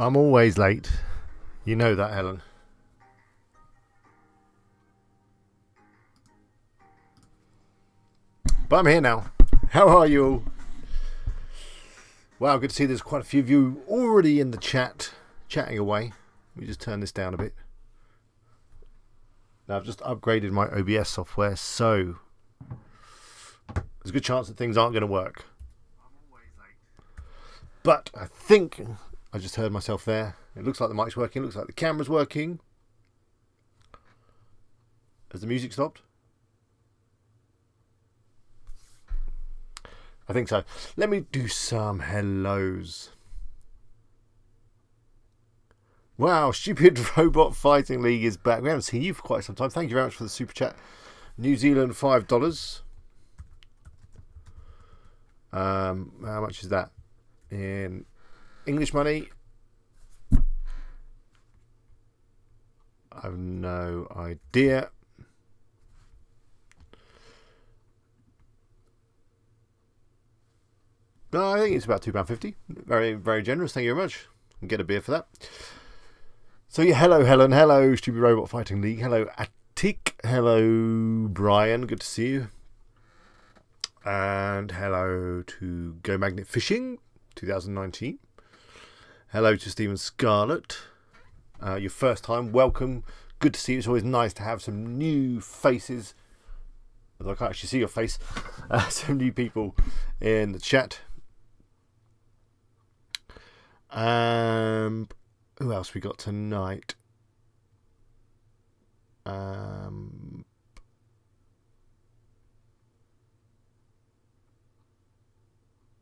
I'm always late. You know that, Helen. But I'm here now. How are you all? Wow, good to see there's quite a few of you already in the chat, chatting away. Let me just turn this down a bit. Now, I've just upgraded my OBS software, so there's a good chance that things aren't going to work. But I think I just heard myself there. It looks like the mic's working. It looks like the camera's working. Has the music stopped? I think so. Let me do some hellos. Wow, Stupid Robot Fighting League is back. We haven't seen you for quite some time. Thank you very much for the super chat. New Zealand, $5. How much is that in English money? I have no idea. No, I think it's about £2.50. Very, very generous. Thank you very much. And get a beer for that. So yeah, hello Helen, hello Stupid Robot Fighting League, hello Attic, hello Brian, good to see you. And hello to Go Magnet Fishing 2019. Hello to Stephen Scarlett. Your first time, welcome. Good to see you. It's always nice to have some new faces. Although I can't actually see your face. Some new people in the chat. Who else we got tonight?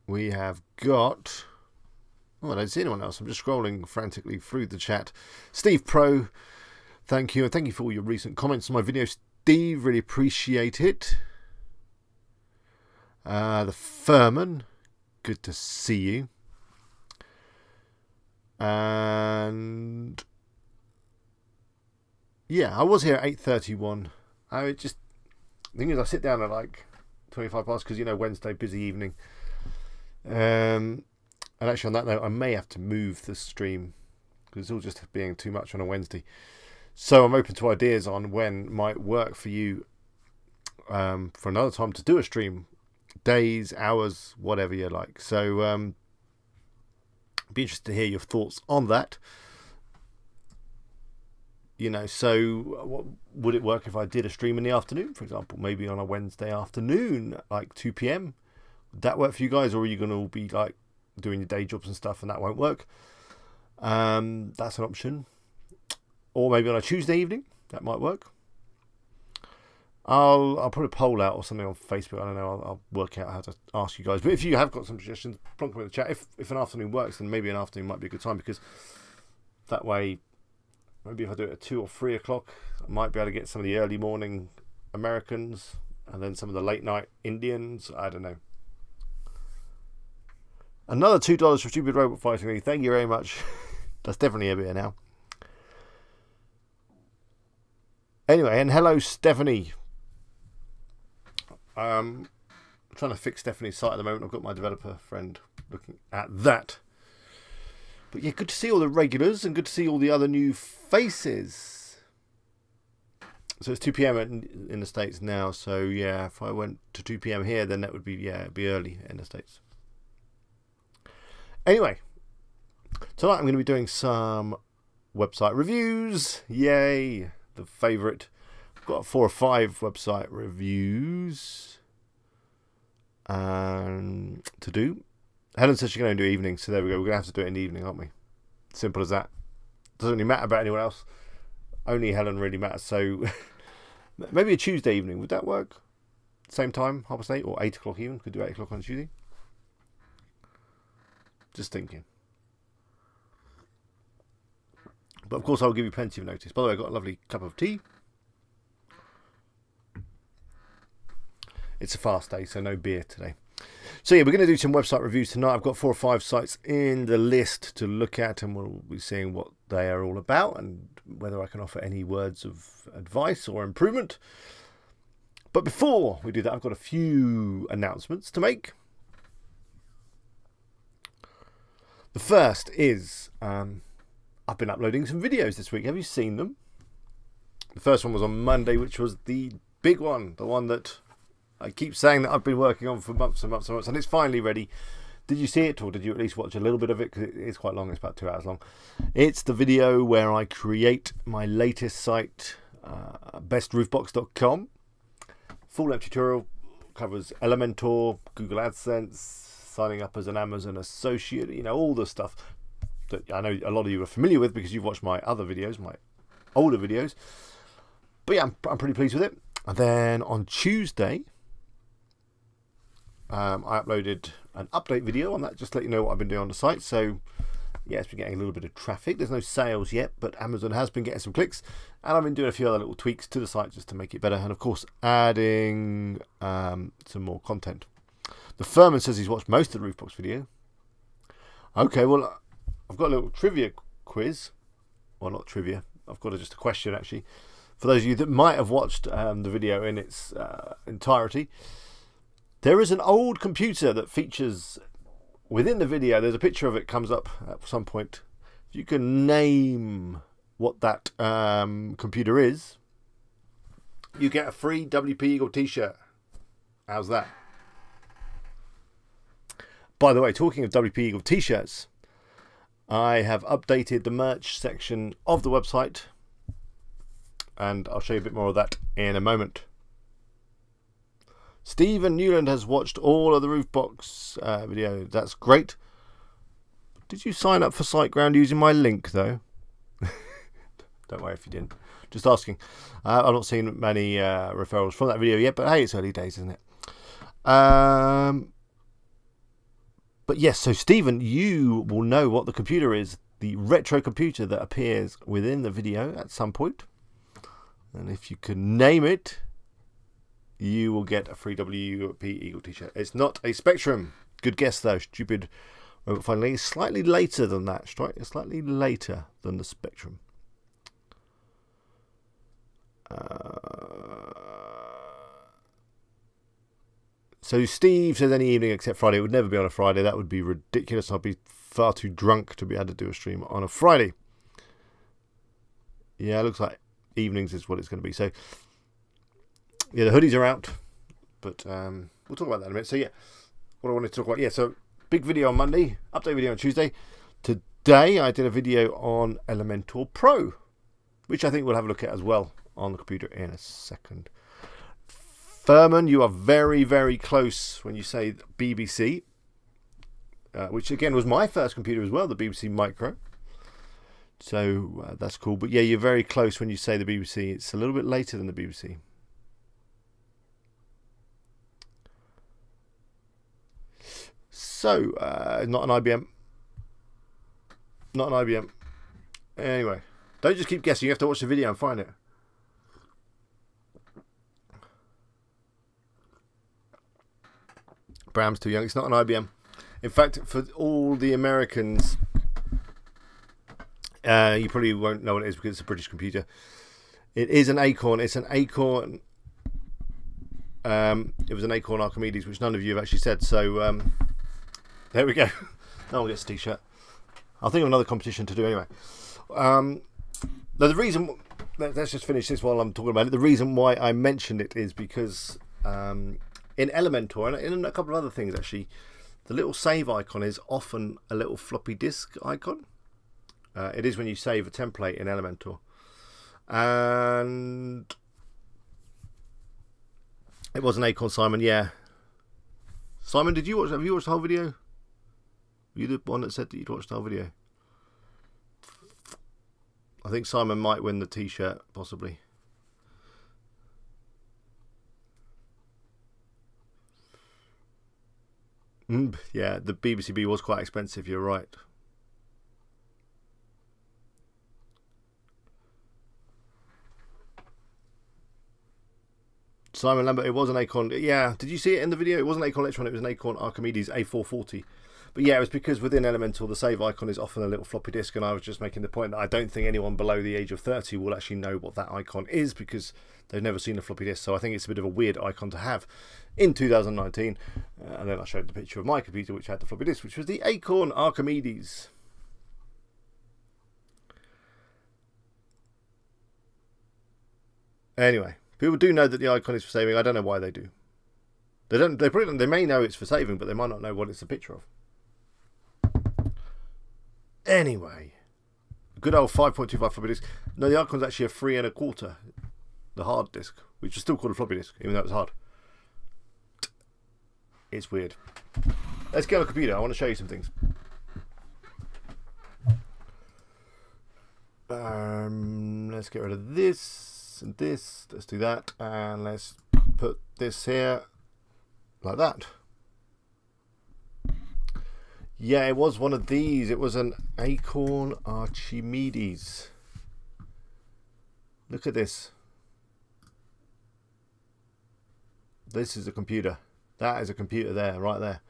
We have got... Oh, I don't see anyone else. I'm just scrolling frantically through the chat. Steve Pro, thank you. And thank you for all your recent comments on my video, Steve. Really appreciate it. The Furman, good to see you. And yeah, I was here at 8:31. The thing is, I sit down at like 25 past because, you know, Wednesday, busy evening. And actually, on that note, I may have to move the stream because it's all just being too much on a Wednesday. So I'm open to ideas on when might work for you for another time to do a stream. Days, hours, whatever you like. So be interested to hear your thoughts on that. You know, so what would it work if I did a stream in the afternoon, for example, maybe on a Wednesday afternoon, like 2 p.m? Would that work for you guys, or are you going to all be like doing your day jobs and stuff, and that won't work? That's an option. Or maybe on a Tuesday evening, that might work. I'll put a poll out or something on Facebook. I don't know. I'll work out how to ask you guys. But if you have got some suggestions, plonk them in the chat. If an afternoon works, then maybe an afternoon might be a good time, because that way, maybe if I do it at 2 or 3 o'clock, I might be able to get some of the early morning Americans and then some of the late night Indians. I don't know. Another $2 for Stupid Robot Fighting League. Thank you very much. That's definitely a bit now. Anyway, and hello Stephanie. I'm trying to fix Stephanie's site at the moment. I've got my developer friend looking at that. But yeah, good to see all the regulars and good to see all the other new faces. So it's 2 p.m. in the States now. So yeah, if I went to 2 p.m. here, then that would be, yeah, it'd be early in the States. Anyway, tonight I'm going to be doing some website reviews. Yay, the favourite. I've got 4 or 5 website reviews to do. Helen said she's going to do evenings, so there we go. We're going to have to do it in the evening, aren't we? Simple as that. Doesn't really matter about anyone else. Only Helen really matters. So maybe a Tuesday evening. Would that work? Same time, 8:30 or 8 o'clock even. Could do 8 o'clock on Tuesday. Just thinking. But of course, I'll give you plenty of notice. By the way, I've got a lovely cup of tea. It's a fast day, so no beer today. So yeah, we're going to do some website reviews tonight. I've got 4 or 5 sites in the list to look at, and we'll be seeing what they are all about and whether I can offer any words of advice or improvement. But before we do that, I've got a few announcements to make. The first is I've been uploading some videos this week. Have you seen them? The first one was on Monday, which was the big one, the one that I keep saying that I've been working on for months and months and months, and it's finally ready. Did you see it, or did you at least watch a little bit of it? Because it is quite long. It's about 2 hours long. It's the video where I create my latest site, bestroofbox.com. Full length tutorial, covers Elementor, Google AdSense, signing up as an Amazon associate, you know, all the stuff that I know a lot of you are familiar with because you've watched my other videos, my older videos. But yeah, I'm pretty pleased with it. And then on Tuesday, I uploaded an update video on that, just to let you know what I've been doing on the site. So yeah, it's been getting a little bit of traffic. There's no sales yet, but Amazon has been getting some clicks, and I've been doing a few other little tweaks to the site just to make it better, and of course adding some more content. The Furman says he's watched most of the Roofbox video. Okay, well, I've got a little trivia quiz. Well, not trivia. I've got just a question, actually. For those of you that might have watched the video in its entirety, there is an old computer that features within the video. There's a picture of it comes up at some point. If you can name what that computer is, you get a free WP Eagle t-shirt. How's that? By the way, talking of WP Eagle t-shirts, I have updated the merch section of the website, and I'll show you a bit more of that in a moment. Stephen Newland has watched all of the Roofbox videos. That's great. Did you sign up for SiteGround using my link, though? Don't worry if you didn't. Just asking. I've not seen many referrals from that video yet, but hey, it's early days, isn't it? But yes, so Stephen, you will know what the computer is. The retro computer that appears within the video at some point. And if you can name it, you will get a free WP Eagle t-shirt. It's not a Spectrum. Good guess, though. Stupid robot finally. It's slightly later than that, right? It's slightly later than the Spectrum. So Steve says any evening except Friday. It would never be on a Friday. That would be ridiculous. I'd be far too drunk to be able to do a stream on a Friday. Yeah, it looks like evenings is what it's going to be. So yeah, the hoodies are out, but we'll talk about that in a minute. So yeah, what I wanted to talk about, yeah, so big video on Monday, update video on Tuesday. Today I did a video on Elementor Pro, which I think we'll have a look at as well on the computer in a second. Furman, you are very, very close when you say BBC, which again was my first computer as well, the BBC Micro. So that's cool. But yeah, you're very close when you say the BBC. It's a little bit later than the BBC. So, not an IBM. Not an IBM. Anyway, don't just keep guessing. You have to watch the video and find it. Bram's too young. It's not an IBM. In fact, for all the Americans, you probably won't know what it is because it's a British computer. It is an Acorn. It's an Acorn. It was an Acorn Archimedes, which none of you have actually said. So there we go. No one gets a t-shirt. I'll think of another competition to do anyway. Now the reason, let's just finish this while I'm talking about it. The reason why I mentioned it is because in Elementor and in a couple of other things actually, the little save icon is often a little floppy disk icon. It is when you save a template in Elementor. And it was an Acorn, Simon, yeah. Simon, did you watch? Have you watched the whole video? Were you the one that said that you'd watched the whole video? I think Simon might win the t-shirt, possibly. Yeah, the BBCB was quite expensive, you're right. Simon Lambert, it was an Acorn. Yeah, did you see it in the video? It wasn't Acorn Electron, it was an Acorn Archimedes A440. But yeah, it was because within Elementor, the save icon is often a little floppy disk, and I was just making the point that I don't think anyone below the age of 30 will actually know what that icon is because they've never seen a floppy disk. So I think it's a bit of a weird icon to have in 2019. And then I showed the picture of my computer, which had the floppy disk, which was the Acorn Archimedes. Anyway, people do know that the icon is for saving. I don't know why they do. They don't. They may know it's for saving, but they might not know what it's a picture of. Anyway, good old 5.25 floppy disk. No, the icon's actually a 3 1/4. The hard disk, which is still called a floppy disk, even though it's hard. It's weird. Let's get on a computer. I want to show you some things. Let's get rid of this and this. Let's do that, and let's put this here like that. Yeah, it was one of these. It was an Acorn Archimedes. Look at this. This is a computer. That is a computer there, right there.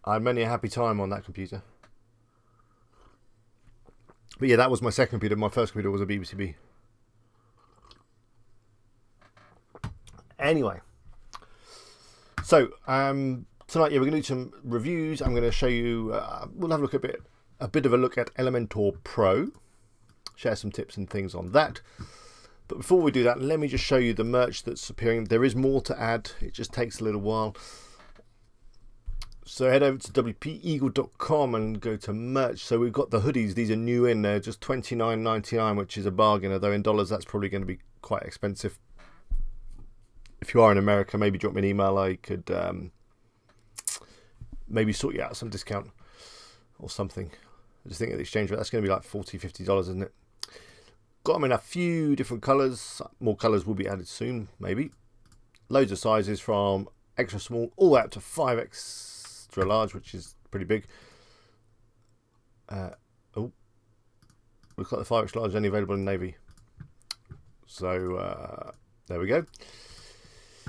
I had many a happy time on that computer. But yeah, that was my second computer. My first computer was a BBCB. Anyway. So, tonight, yeah, we're going to do some reviews. I'm going to show you, we'll have a look at a bit of a look at Elementor Pro. Share some tips and things on that. But before we do that, let me just show you the merch that's appearing. There is more to add. It just takes a little while. So head over to wpeagle.com and go to merch. So we've got the hoodies. These are new in there, just $29.99, which is a bargain. Although in dollars, that's probably going to be quite expensive. If you are in America, maybe drop me an email. I could maybe sort you out some discount or something. I just think at the exchange rate, that's going to be like $40, $50, isn't it? Got them in a few different colours. More colours will be added soon, maybe. Loads of sizes from extra small all the way up to 5 extra large, which is pretty big. Oh, looks like the 5 extra large is only available in navy. So there we go.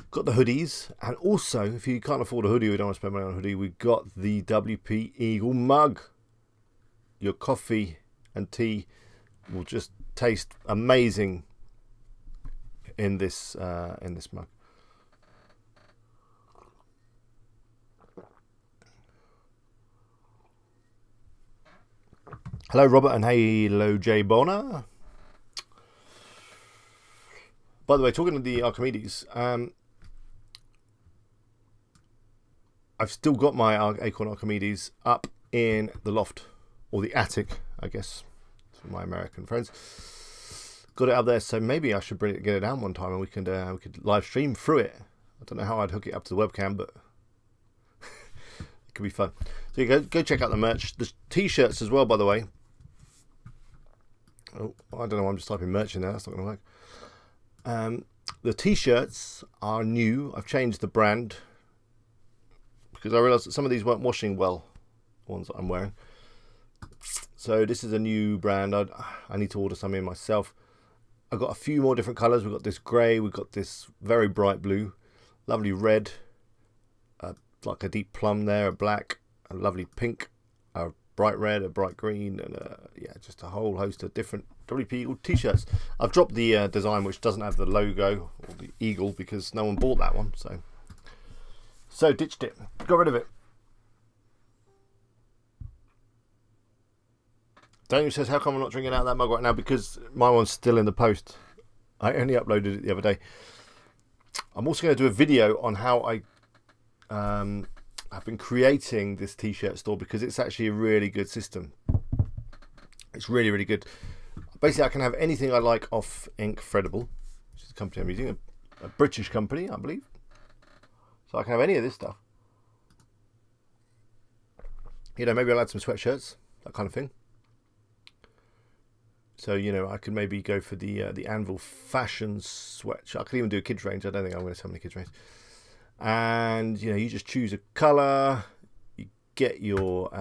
Got the hoodies, and also if you can't afford a hoodie, we don't want to spend money on a hoodie, we've got the WP Eagle mug. Your coffee and tea will just taste amazing in this mug. Hello Robert, and hello Jay Bonner. By the way, talking to the Archimedes, I've still got my Acorn Archimedes up in the loft, or the attic, I guess, for my American friends. Got it up there, so maybe I should get it down one time and we could live stream through it. I don't know how I'd hook it up to the webcam, but it could be fun. So you go check out the merch. The t-shirts as well, by the way. Oh, I don't know. I'm just typing merch in there. That's not going to work. The t-shirts are new. I've changed the brand because I realised that some of these weren't washing well. The ones that I'm wearing. So this is a new brand. I need to order some in myself. I've got a few more different colours. We've got this grey. We've got this very bright blue, lovely red, like a deep plum there, a black, a lovely pink, a bright red, a bright green, and yeah, just a whole host of different WP Eagle t-shirts. I've dropped the design which doesn't have the logo or the eagle because no one bought that one, so ditched it, got rid of it. Daniel says, how come I'm not drinking out of that mug right now? Because my one's still in the post. I only uploaded it the other day. I'm also going to do a video on how I've been creating this t-shirt store, because it's actually a really good system. It's really, really good. Basically, I can have anything I like off Ink Threadable, which is the company I'm using, a British company, I believe. So I can have any of this stuff. You know, maybe I'll add some sweatshirts, that kind of thing. So, you know, I could maybe go for the Anvil Fashion sweatshirt. I could even do a kids range. I don't think I'm going to sell any kids range. And, you know, you just choose a colour. You get your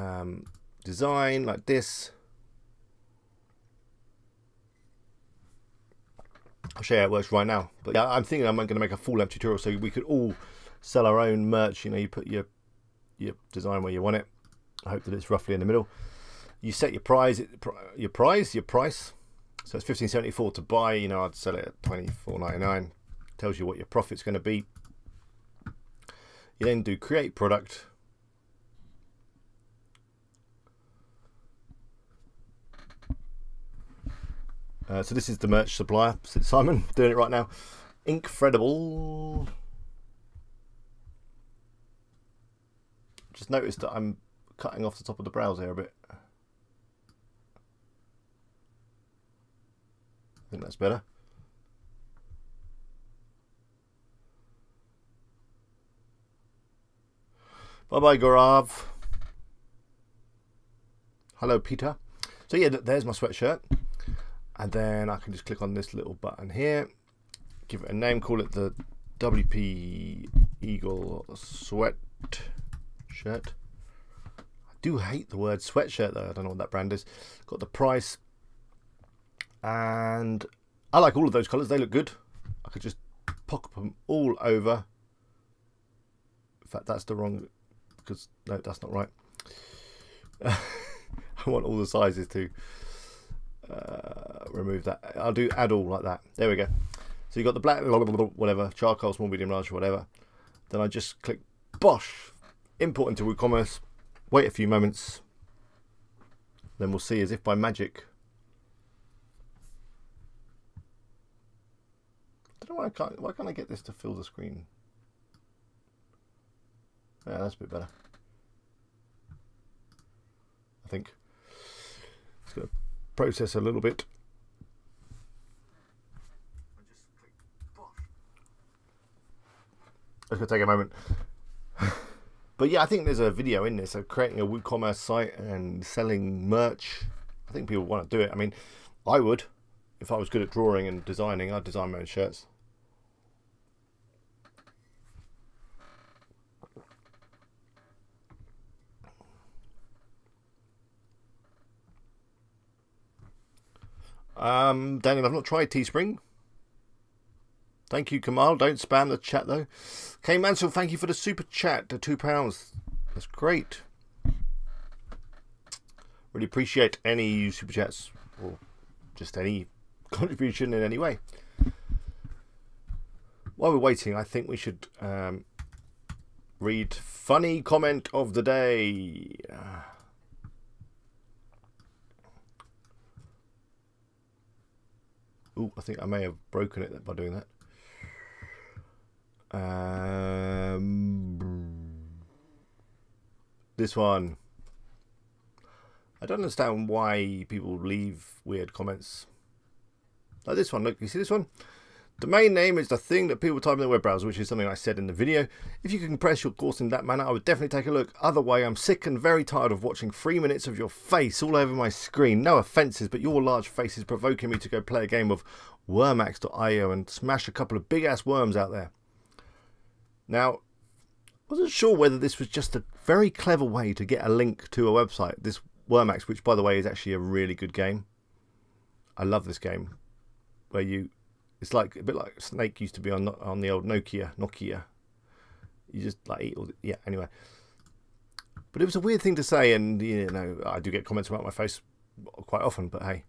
design like this. I'll show you how it works right now. But yeah, I'm thinking I'm going to make a full length tutorial so we could all sell our own merch. You know, you put your design where you want it. I hope that it's roughly in the middle. You set your price. So it's $15.74 to buy. You know, I'd sell it at $24.99. Tells you what your profit's going to be. You then do create product. So this is the merch supplier, Simon, doing it right now. Incredible. Just noticed that I'm cutting off the top of the browser a bit. I think that's better. Bye-bye, Gaurav. Hello, Peter. So yeah, there's my sweatshirt. And then I can just click on this little button here. Give it a name, call it the WP Eagle sweat shirt. I do hate the word sweatshirt though. I don't know what that brand is. Got the price. And I like all of those colours. They look good. I could just pop them all over. In fact, that's the wrong... Because, no, that's not right. I want all the sizes to remove that. I'll do add all like that. There we go. So you've got the black, whatever, charcoal, small, medium, large, whatever. Then I just click Bosh, import into WooCommerce, wait a few moments. Then we'll see as if by magic. I don't know why can't I get this to fill the screen? Yeah, that's a bit better. I think. It's going to process a little bit. It's going to take a moment. But yeah, I think there's a video in this of creating a WooCommerce site and selling merch. I think people want to do it. I mean, I would. If I was good at drawing and designing, I'd design my own shirts. Daniel, I've not tried Teespring. Thank you, Kamal. Don't spam the chat, though. Kay Mansell, thank you for the super chat to £2. That's great. Really appreciate any super chats or just any contribution in any way. While we're waiting, I think we should read funny comment of the day. Ooh, I think I may have broken it by doing that. This one. I don't understand why people leave weird comments. Like this one, look, you see this one? Domain name is the thing that people type in their web browser, which is something I said in the video. If you can compress your course in that manner, I would definitely take a look. Other way, I'm sick and very tired of watching 3 minutes of your face all over my screen. No offences, but your large face is provoking me to go play a game of Wormax.io and smash a couple of big-ass worms out there. Now, I wasn't sure whether this was just a very clever way to get a link to a website. This Wormax, which by the way is actually a really good game. I love this game. Where it's like a bit like Snake used to be on the old Nokia. You just like eat all the, yeah, anyway. But it was a weird thing to say, and you know, I do get comments about my face quite often, but hey.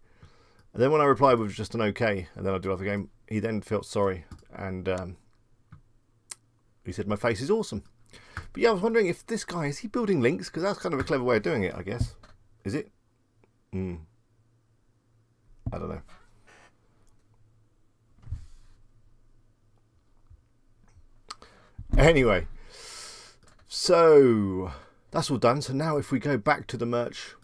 And then when I replied with just an okay, and then I do love the game, he then felt sorry, and he said my face is awesome. But yeah, I was wondering if this guy, is he building links? Because that's kind of a clever way of doing it, I guess. Is it? I don't know. Anyway, so that's all done. So now if we go back to the merch,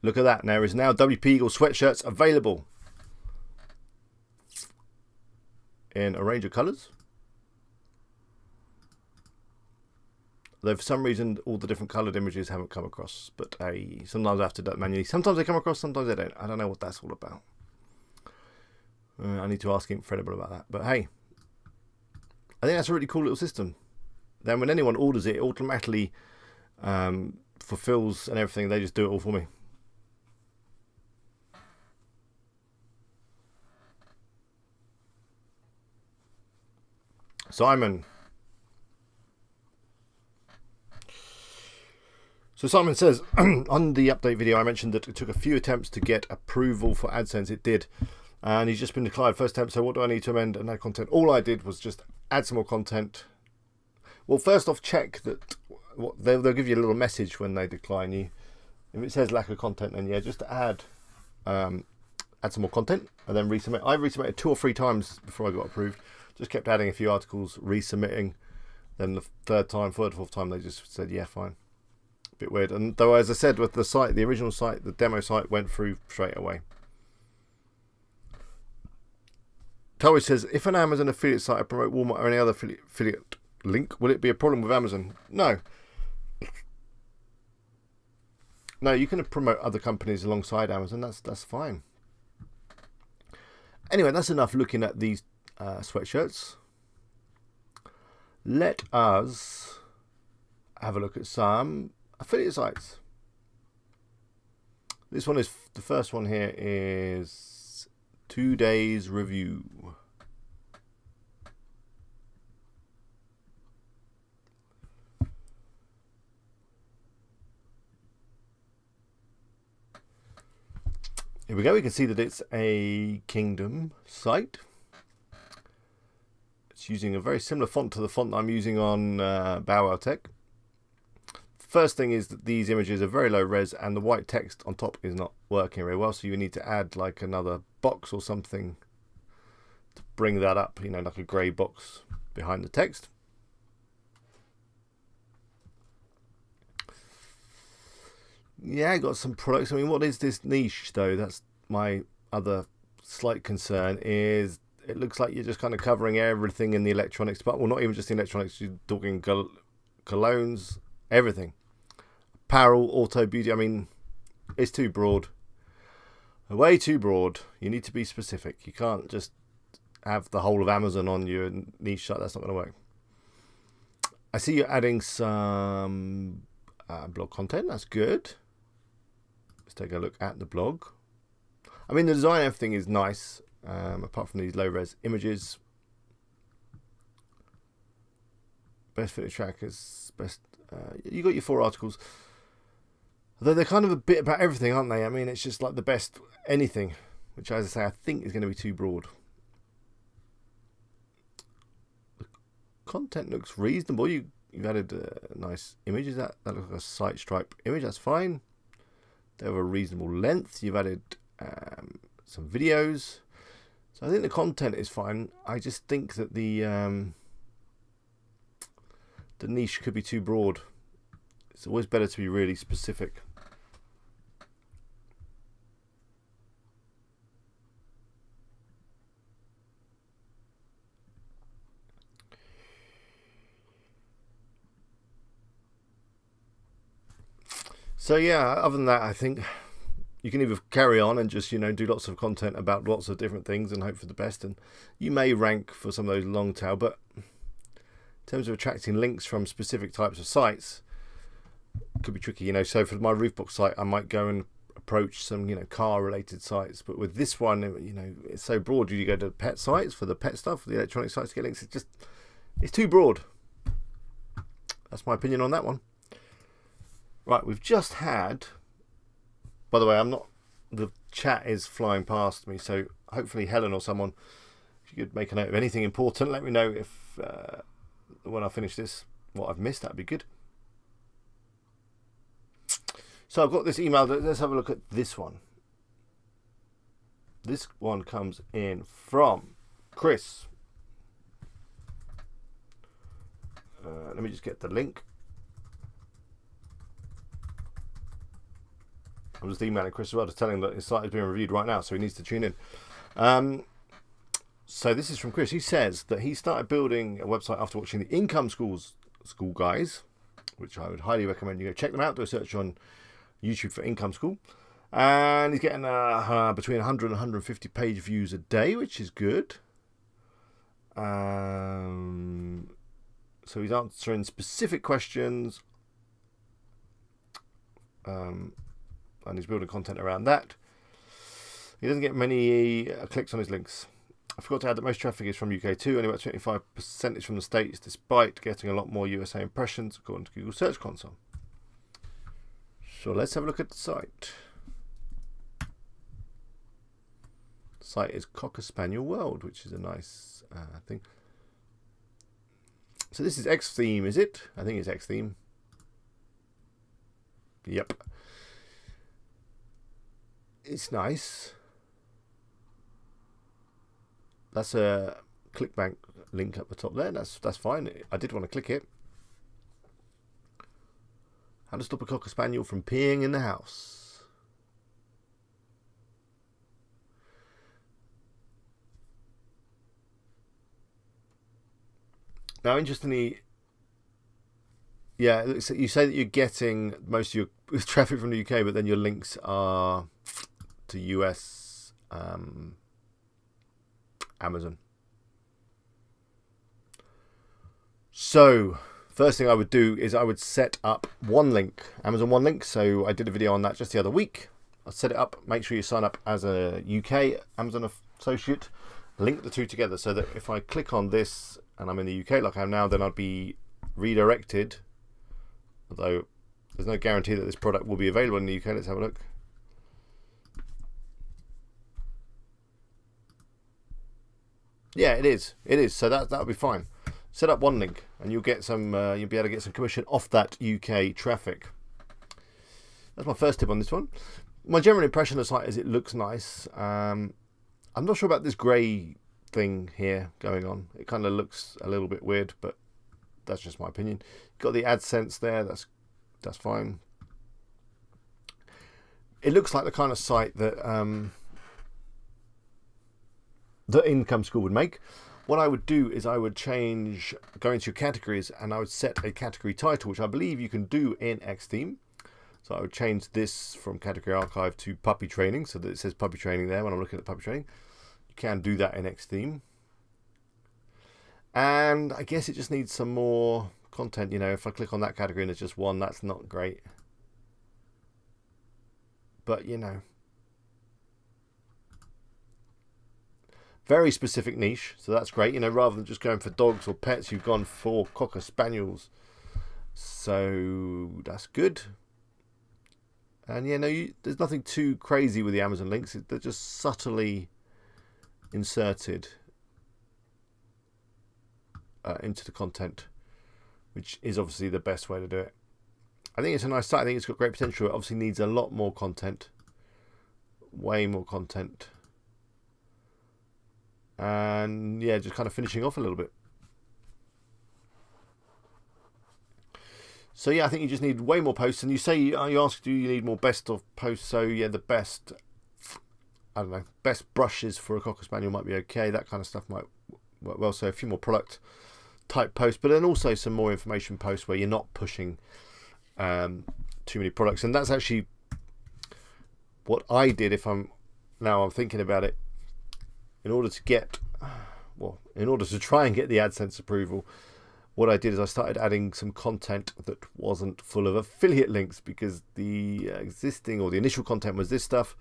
look at that. There is now WP Eagle sweatshirts available in a range of colours. Though for some reason all the different coloured images haven't come across, but sometimes I have to do it manually. Sometimes they come across, sometimes they don't. I don't know what that's all about. I need to ask Incredible about that. But hey, I think that's a really cool little system. Then when anyone orders it, it automatically fulfills and everything. They just do it all for me. Simon. So Simon says, on the update video I mentioned that it took a few attempts to get approval for AdSense. It did. And he's just been declined first attempt, so what do I need to amend and add content? All I did was just add some more content. Well, first off, check that they'll give you a little message when they decline you. If it says lack of content, then yeah, just add add some more content, and then resubmit. I resubmitted 2 or 3 times before I got approved. Just kept adding a few articles, resubmitting. Then the third or fourth time, they just said, yeah, fine. A bit weird. And though, as I said, with the site, the original site, the demo site went through straight away. Coleridge says, if an Amazon affiliate site I promote Walmart or any other affiliate link, will it be a problem with Amazon? No. No, you can promote other companies alongside Amazon. That's fine. Anyway, that's enough looking at these sweatshirts. Let us have a look at some affiliate sites. This one is, the first one here is 2 Days Review. Here we go. We can see that it's a Kingdom site. It's using a very similar font to the font I'm using on Bow Wow Tech. First thing is that these images are very low res and the white text on top is not working very well, so you need to add like another box or something to bring that up, you know, like a grey box behind the text. Yeah, I got some products. I mean, what is this niche though? That's my other slight concern, is it looks like you're just kind of covering everything in the electronics, but well, not even just the electronics, you're talking colognes, everything. Apparel, auto, beauty. I mean, it's too broad. Way too broad. You need to be specific. You can't just have the whole of Amazon on your niche site. That's not going to work. I see you're adding some blog content. That's good. Let's take a look at the blog. I mean, the design and everything is nice, apart from these low-res images. Best fitted trackers, best. You got your 4 articles. Although they're kind of a bit about everything, aren't they? I mean, it's just like the best anything, which, as I say, I think is going to be too broad. The content looks reasonable. You've added nice images. That looks like a site stripe image. That's fine. They have a reasonable length. You've added some videos. So I think the content is fine. I just think that the niche could be too broad. It's always better to be really specific. So yeah, other than that, I think you can either carry on and just, you know, do lots of content about lots of different things and hope for the best, and you may rank for some of those long tail, but in terms of attracting links from specific types of sites, it could be tricky, you know. So for my roof box site, I might go and approach some, you know, car related sites, but with this one, you know, it's so broad. You go to pet sites for the pet stuff, for the electronic sites to get links. It's too broad. That's my opinion on that one. Right, we've just had, by the way, the chat is flying past me, so hopefully Helen or someone, if you could make a note of anything important, let me know if when I finish this, what I've missed, that'd be good. So I've got this email. Let's have a look at this one. This one comes in from Chris. Let me just get the link. I'm just emailing Chris as well, just telling him that his site is being reviewed right now, so he needs to tune in. So this is from Chris. He says that he started building a website after watching the Income School guys, which I would highly recommend you go check them out. Do a search on YouTube for Income School. And he's getting between 100 and 150 page views a day, which is good. So he's answering specific questions. And he's building content around that. He doesn't get many clicks on his links. I forgot to add that most traffic is from UK too, only about 25% is from the States, despite getting a lot more USA impressions, according to Google Search Console. So let's have a look at the site. The site is Cocker Spaniel World, which is a nice thing. So this is X-Theme, is it? I think it's X-Theme. Yep. it's nice. That's a ClickBank link at the top there. That's fine. I did want to click it. How to stop a Cocker Spaniel from peeing in the house. Now, interestingly, yeah, you say that you're getting most of your traffic from the UK, but then your links are to US Amazon. So first thing I would do is I would set up one link, Amazon One Link. So I did a video on that just the other week. I'll set it up, make sure you sign up as a UK Amazon associate, link the two together so that if I click on this and I'm in the UK like I am now, then I'd be redirected, although there's no guarantee that this product will be available in the UK. Let's have a look. Yeah, it is. It is. So that'll be fine. Set up one link, and you'll get some. You'll be able to get some commission off that UK traffic. That's my first tip on this one. My general impression of the site is it looks nice. I'm not sure about this grey thing here going on. It kind of looks a little bit weird, but that's just my opinion. You've got the AdSense there. That's fine. It looks like the kind of site that that Income School would make. What I would do is I would go into your categories, and I would set a category title, which I believe you can do in Xtheme. So I would change this from category archive to puppy training, so that it says puppy training there when I'm looking at puppy training. You can do that in Xtheme. And I guess it just needs some more content. You know, if I click on that category and there's just one, that's not great. But, you know, very specific niche, so that's great. You know, rather than just going for dogs or pets, you've gone for Cocker Spaniels. So that's good. And yeah, no, there's nothing too crazy with the Amazon links. They're just subtly inserted into the content, which is obviously the best way to do it. I think it's a nice site. I think it's got great potential. It obviously needs a lot more content, way more content. And yeah, just kind of finishing off a little bit. So yeah, I think you just need way more posts. And you say, you ask, do you need more best of posts? So yeah, the best, I don't know, best brushes for a Cocker Spaniel might be okay. That kind of stuff might work well. So a few more product type posts, but then also some more information posts where you're not pushing too many products. And that's actually what I did. I'm thinking about it. In order to try and get the AdSense approval, what I did is I started adding some content that wasn't full of affiliate links, because the existing or the initial content was this stuff,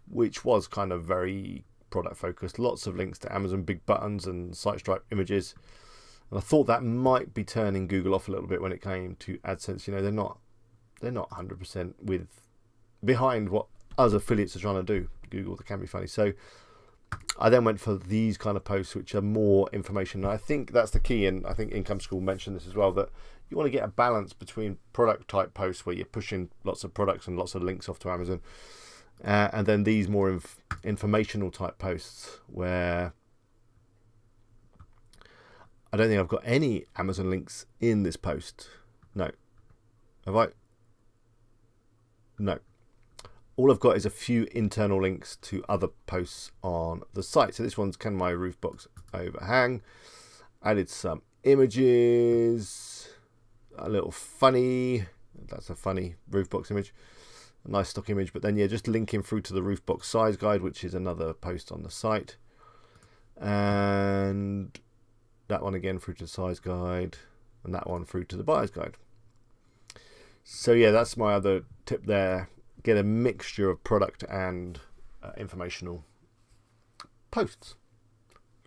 which was kind of very product focused. Lots of links to Amazon big buttons and SiteStripe images. And I thought that might be turning Google off a little bit when it came to AdSense. You know, they're not 100% behind what us affiliates are trying to do. Google, that can be funny. So I then went for these kind of posts, which are more information. And I think that's the key, and I think Income School mentioned this as well, that you want to get a balance between product type posts where you're pushing lots of products and lots of links off to Amazon, and then these more informational type posts where I don't think I've got any Amazon links in this post. No. Have I? No. All I've got is a few internal links to other posts on the site. So this one's, can my roof box overhang? Added some images, a little funny, that's a funny roof box image, a nice stock image. But then yeah, just linking through to the roof box size guide, which is another post on the site, and that one again through to the size guide, and that one through to the buyer's guide. So yeah, that's my other tip there. Get a mixture of product and informational posts.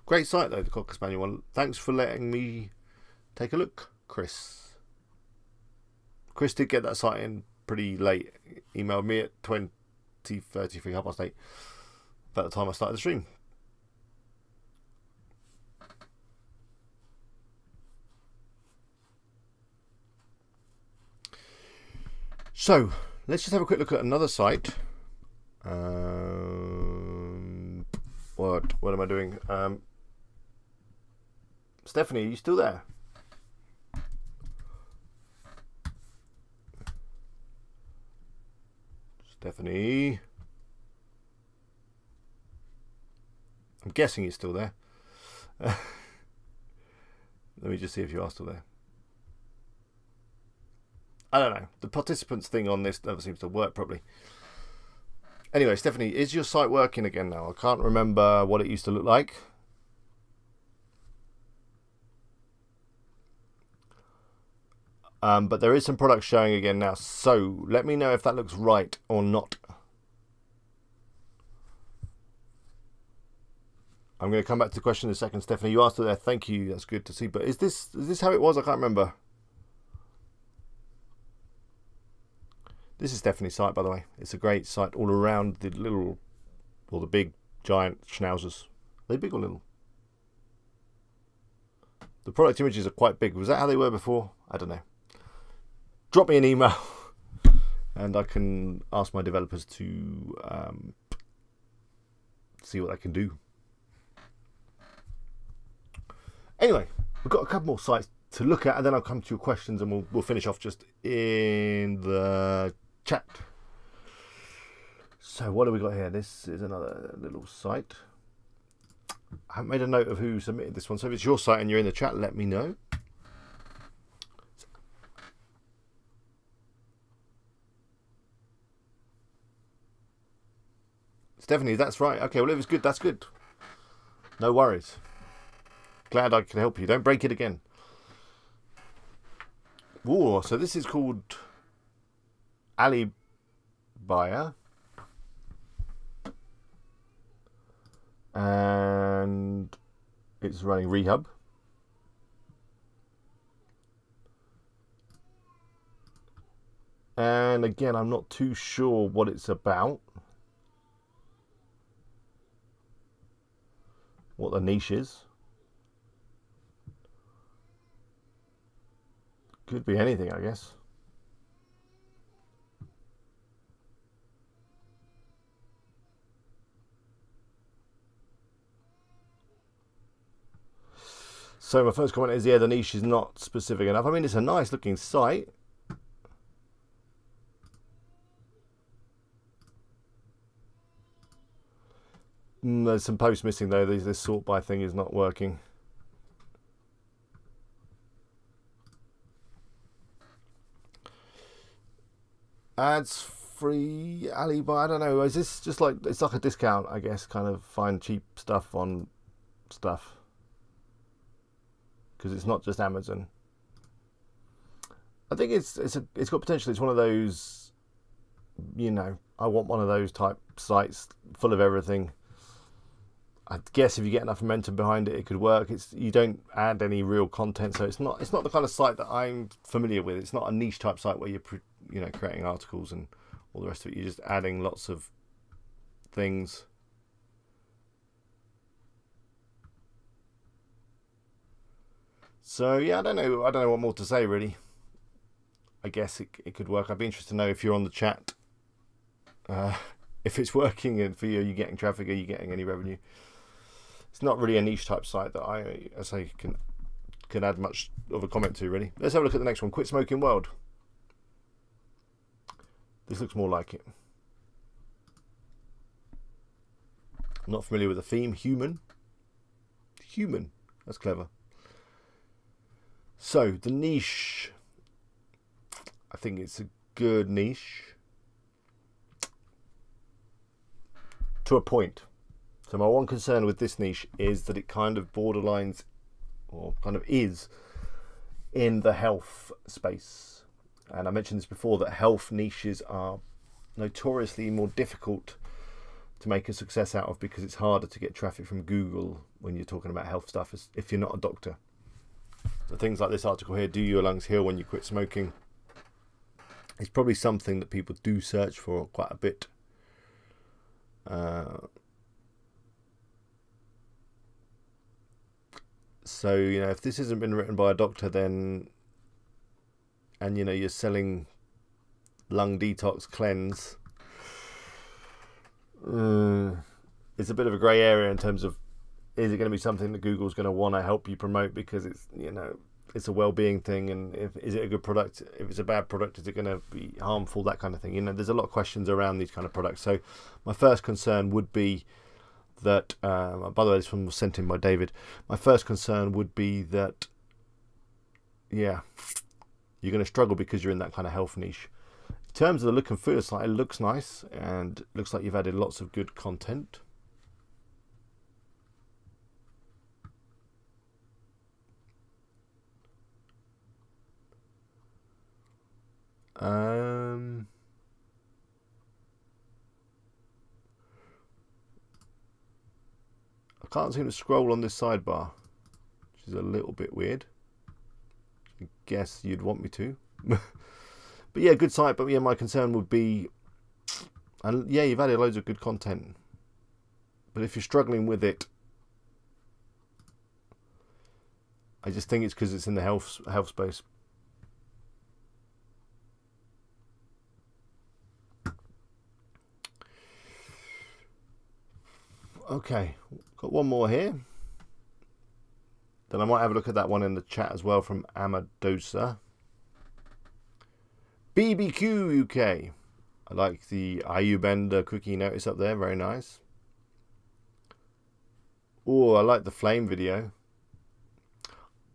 Great site though, the Cocker Spaniel one. Thanks for letting me take a look, Chris. Chris did get that site in pretty late. He emailed me at 20:33, 8:30, about the time I started the stream. So let's just have a quick look at another site. what am I doing? Stephanie, are you still there? Stephanie, I'm guessing you're still there. Let me just see if you are still there. I don't know. The participants thing on this never seems to work properly. Anyway, Stephanie, is your site working again now? I can't remember what it used to look like. But there is some products showing again now. So let me know if that looks right or not. I'm going to come back to the question in a second. Stephanie, you asked it there. Thank you. That's good to see. But is this how it was? I can't remember. This is Stephanie's site, by the way. It's a great site all around the little, or the big, giant schnauzers. Are they big or little? The product images are quite big. Was that how they were before? I don't know. Drop me an email and I can ask my developers to see what they can do. Anyway, we've got a couple more sites to look at, and then I'll come to your questions, and we'll finish off just in the chat. So what do we got here? This is another little site. I haven't made a note of who submitted this one, so if it's your site and you're in the chat, let me know. Stephanie, that's right. Okay, well, if it's good, that's good. No worries. Glad I can help you. Don't break it again. Ooh, so this is called Alibuyer. And it's running Rehub. And again, I'm not too sure what it's about. What the niche is. Could be anything, I guess. So my first comment is, yeah, the niche is not specific enough. I mean, it's a nice looking site. There's some posts missing though. This sort by thing is not working. Ads free Alibuy. I don't know. Is this just like, it's like a discount, I guess, kind of find cheap stuff on stuff, because it's not just Amazon. I think it's got potential. It's one of those, you know, I want one of those type sites full of everything. I guess if you get enough momentum behind it, it could work. You don't add any real content, so it's not the kind of site that I'm familiar with. It's not a niche type site where you're creating articles and all the rest of it. You're just adding lots of things. So yeah, I don't know what more to say really. I guess it could work. I'd be interested to know if you're on the chat, if it's working, and for you, are you getting traffic? Are you getting any revenue? It's not really a niche type site that I say can add much of a comment to really. Let's have a look at the next one. Quit Smoking World. This looks more like it. I'm not familiar with the theme. Human. That's clever. So the niche, I think it's a good niche to a point. So my one concern with this niche is that it kind of borderlines, or kind of is, in the health space. And I mentioned this before, that health niches are notoriously more difficult to make a success out of, because it's harder to get traffic from Google when you're talking about health stuff, if you're not a doctor. So things like this article here, do your lungs heal when you quit smoking? It's probably something that people do search for quite a bit. So, you know, if this hasn't been written by a doctor, then, and you know, you're selling lung detox cleanse, it's a bit of a grey area in terms of, is it going to be something that Google's going to want to help you promote because it's, you know, it's a well-being thing, and is it a good product? If it's a bad product, is it going to be harmful? That kind of thing. You know, there's a lot of questions around these kind of products. So my first concern would be that, by the way, this one was sent in by David. My first concern would be that, yeah, you're going to struggle because you're in that kind of health niche. In terms of the look and feel, it looks nice, and it looks like you've added lots of good content. I can't seem to scroll on this sidebar, which is a little bit weird. I guess you'd want me to. But yeah, good site. But yeah, my concern would be, and yeah, you've added loads of good content, but if you're struggling with it, I just think it's because it's in the health space. Okay, got one more here. Then I might have a look at that one in the chat as well from Amadosa. BBQ UK. I like the Ayubenda cookie notice up there, very nice. Oh, I like the flame video.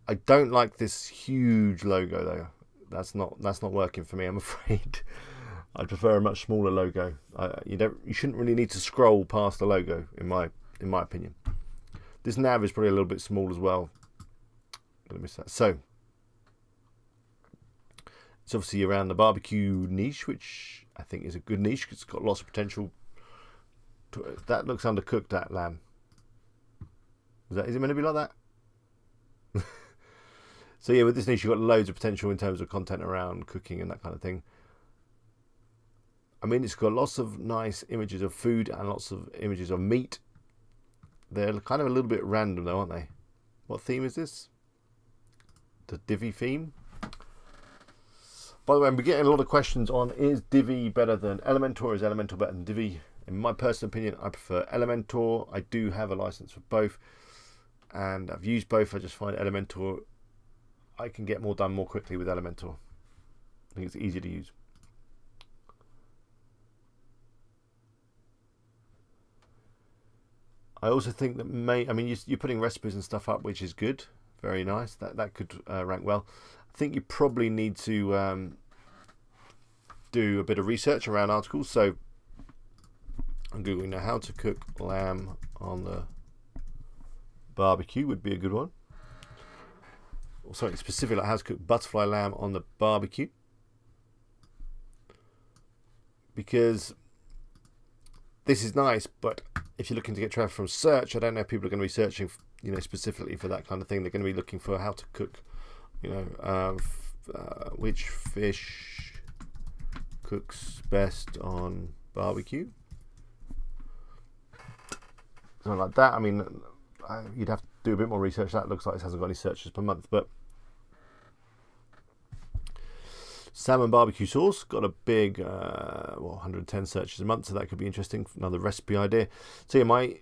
I don't like this huge logo though. That's not working for me, I'm afraid. I prefer a much smaller logo. You shouldn't really need to scroll past the logo, in my opinion. This nav is probably a little bit small as well. Let me miss that. So it's obviously around the barbecue niche, which I think is a good niche because it's got lots of potential. That looks undercooked, that lamb. Is it meant to be like that? So yeah, with this niche, you've got loads of potential in terms of content around cooking and that kind of thing. I mean, it's got lots of nice images of food and lots of images of meat. They're kind of a little bit random though, aren't they? What theme is this? The Divi theme. By the way, I'm getting a lot of questions on, is Divi better than Elementor? Is Elementor better than Divi? In my personal opinion, I prefer Elementor. I do have a license for both, and I've used both. I just find Elementor, I can get more done more quickly with Elementor. I think it's easier to use. I also think that I mean, you're putting recipes and stuff up, which is good, very nice. That could rank well. I think you probably need to do a bit of research around articles. So I'm googling now, how to cook lamb on the barbecue would be a good one. Or something specific like how to cook butterfly lamb on the barbecue, because this is nice, but if you're looking to get traffic from search, I don't know if people are going to be searching, you know, specifically for that kind of thing. They're going to be looking for how to cook, you know, which fish cooks best on barbecue, something like that. I mean, you'd have to do a bit more research. That looks like it hasn't got any searches per month, but salmon barbecue sauce got a big 110 searches a month, so that could be interesting. Another recipe idea. So yeah, my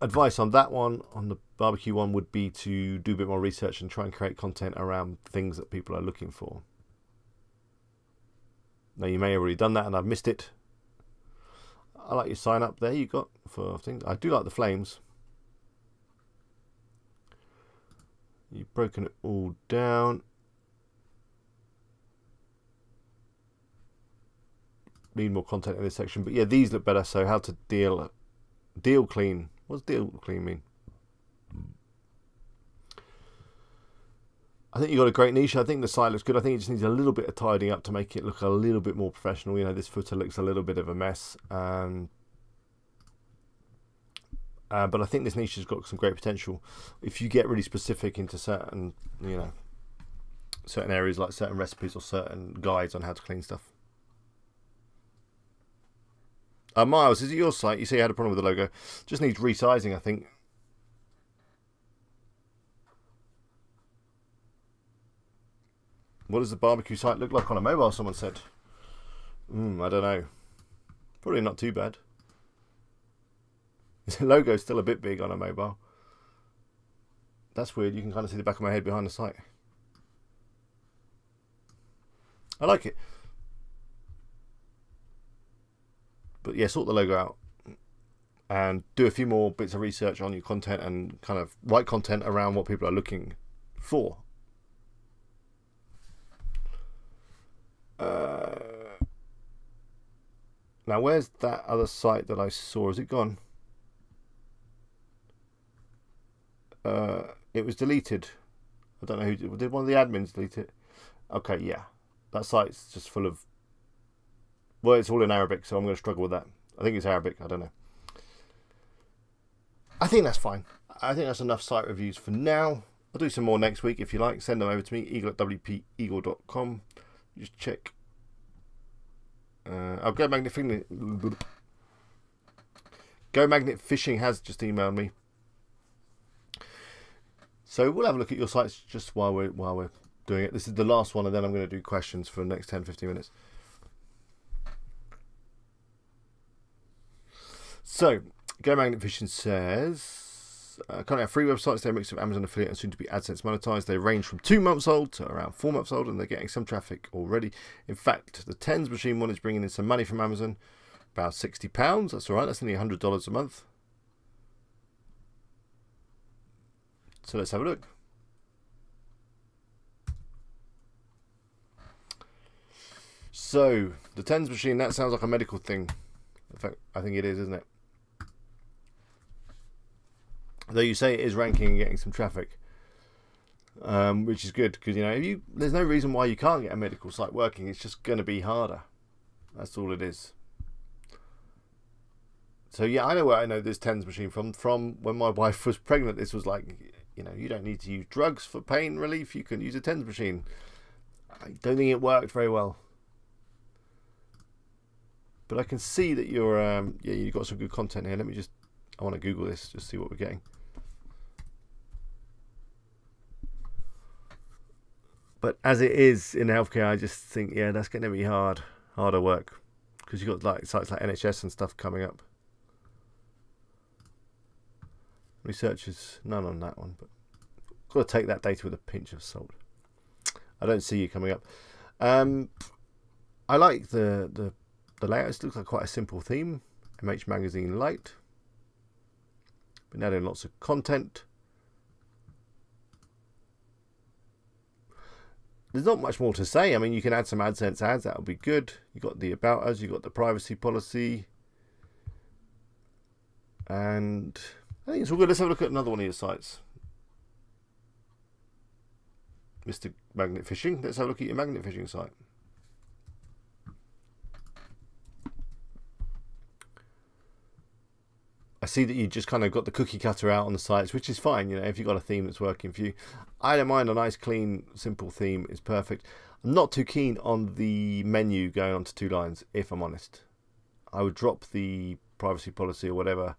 advice on that one, on the barbecue one, would be to do a bit more research and try and create content around things that people are looking for. Now you may have already done that and I've missed it. I like your sign up there you got for things. I do like the flames. You've broken it all down. Need more content in this section, but yeah, these look better. So how to deal clean. What's deal clean mean? I think you got a great niche. I think the site looks good. I think it just needs a little bit of tidying up to make it look a little bit more professional. You know, this footer looks a little bit of a mess. But I think this niche has got some great potential if you get really specific into certain, you know, certain areas, like certain recipes or certain guides on how to clean stuff. Miles, is it your site? You say you had a problem with the logo. Just needs resizing, I think. What does the barbecue site look like on a mobile, someone said? I don't know. Probably not too bad. The logo's still a bit big on a mobile. That's weird. You can kind of see the back of my head behind the site. I like it. But yeah, sort the logo out and do a few more bits of research on your content and kind of write content around what people are looking for. Now, where's that other site that I saw? Is it gone? It was deleted. I don't know who did. One of the admins delete it? Okay, yeah. That site's just full of... Well, it's all in Arabic, so I'm going to struggle with that. I think it's Arabic. I don't know. I think that's fine. I think that's enough site reviews for now. I'll do some more next week if you like. Send them over to me, eagle@wpeagle.com. Just check. I'll Go Magnet Fishing. Go Magnet Fishing has just emailed me. So we'll have a look at your sites just while we're doing it. This is the last one, and then I'm going to do questions for the next 10-15 minutes. So, Go Magnet Fishing says, currently have 3 websites. They're a mix of Amazon affiliate and soon to be AdSense monetized. They range from 2 months old to around 4 months old, and they're getting some traffic already. In fact, the Tens machine one is bringing in some money from Amazon, about £60. That's all right. That's only $100 a month. So let's have a look. So the Tens machine, that sounds like a medical thing. In fact, I think it is, isn't it? Though you say it is ranking and getting some traffic, which is good because, you know, there's no reason why you can't get a medical site working. It's just going to be harder. That's all it is. So yeah, I know this Tens machine from when my wife was pregnant. This was like, you know, you don't need to use drugs for pain relief. You can use a Tens machine. I don't think it worked very well. But I can see that you're, yeah, you've got some good content here. I want to Google this, just see what we're getting. But as it is in healthcare, I just think, yeah, that's going to be harder work. Because you've got like sites like NHS and stuff coming up. Researchers, none on that one, but got to take that data with a pinch of salt. I don't see you coming up. I like the layout. It looks like quite a simple theme. MH Magazine Light. Been adding lots of content. There's not much more to say. I mean, you can add some AdSense ads. That would be good. You got the About Us. You got the privacy policy, and I think it's all good. Let's have a look at another one of your sites, Mr. Magnet Fishing. Let's have a look at your magnet fishing site. I see that you just kind of got the cookie cutter out on the sites, which is fine, you know, if you've got a theme that's working for you. I don't mind. A nice, clean, simple theme is perfect. I'm not too keen on the menu going on to 2 lines, if I'm honest. I would drop the privacy policy or whatever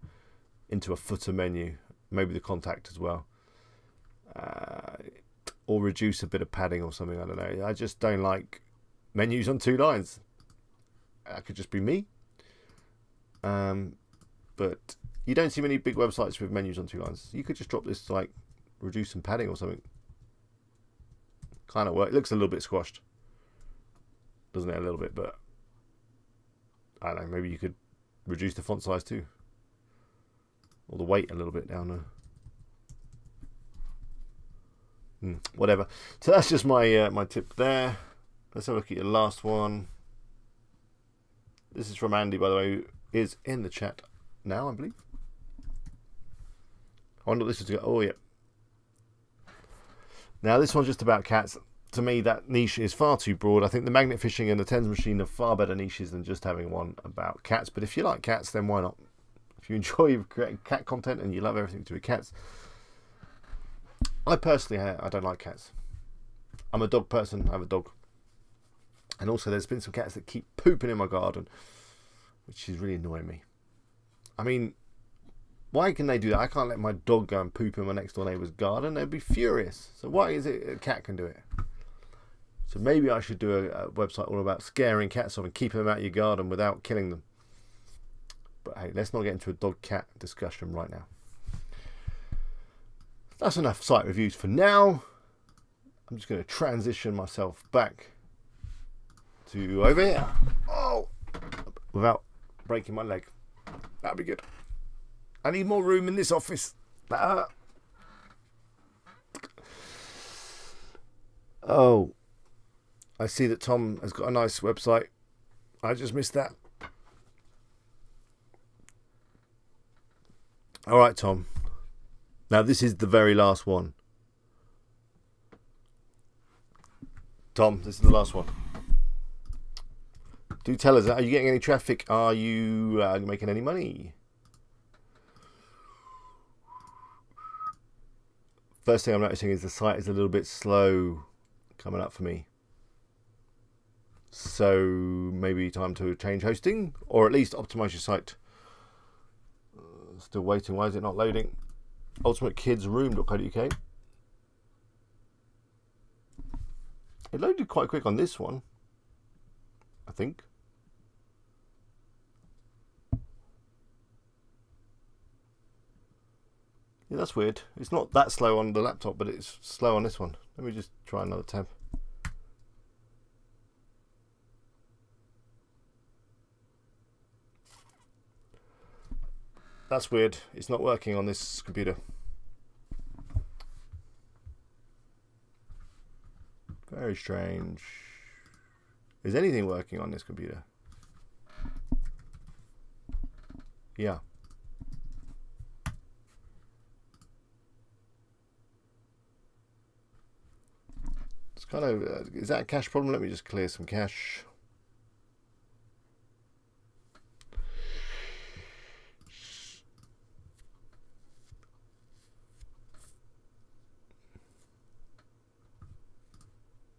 into a footer menu, maybe the contact as well. Or reduce a bit of padding or something, I don't know. I just don't like menus on 2 lines. That could just be me. But you don't see many big websites with menus on 2 lines. You could just drop this, like, reduce some padding or something. Kind of work. It looks a little bit squashed, doesn't it? A little bit, but I don't know. Maybe you could reduce the font size too, or the weight a little bit down there. Whatever. So that's just my my tip there. Let's have a look at your last one. This is from Andy, by the way, who is in the chat now, I believe. I wonder what this is to go. Oh, yeah. Now, this one's just about cats. To me, that niche is far too broad. I think the magnet fishing and the Tens machine are far better niches than just having one about cats. But if you like cats, then why not? If you enjoy creating cat content and you love everything to do with cats. I personally, I don't like cats. I'm a dog person. I have a dog. And also, there's been some cats that keep pooping in my garden, which is really annoying me. I mean, why can they do that? I can't let my dog go and poop in my next door neighbour's garden. They'd be furious. So why is it a cat can do it? So maybe I should do a website all about scaring cats off and keeping them out of your garden without killing them. But hey, let's not get into a dog-cat discussion right now. That's enough site reviews for now. I'm just going to transition myself back to over here. Oh, without breaking my leg. That'd be good. I need more room in this office. Oh, I see that Tom has got a nice website. I just missed that. All right, Tom. Now this is the very last one. Tom, this is the last one. Do tell us, are you getting any traffic? Are you making any money? First thing I'm noticing is the site is a little bit slow coming up for me. So maybe time to change hosting, or at least optimize your site. Still waiting. Why is it not loading? ultimatekidsroom.co.uk. It loaded quite quick on this one, I think. Yeah, that's weird. It's not that slow on the laptop, but it's slow on this one. Let me just try another tab. That's weird. It's not working on this computer. Very strange. Is anything working on this computer? Yeah. It's kind of, is that a cache problem? Let me just clear some cache.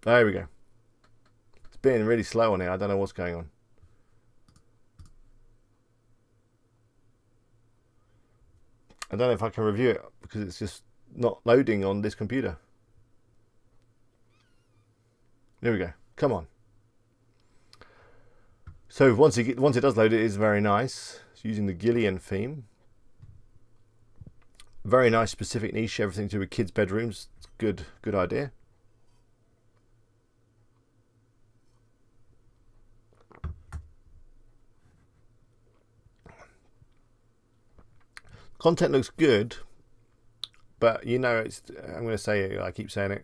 There we go. It's being really slow on it. I don't know what's going on. I don't know if I can review it because it's just not loading on this computer. There we go. Come on. So once it does load, it is very nice. It's using the Gillian theme. Very nice, specific niche. Everything to do with kids' bedrooms. It's good idea. Content looks good, but you know, it's, I'm going to say it, I keep saying it,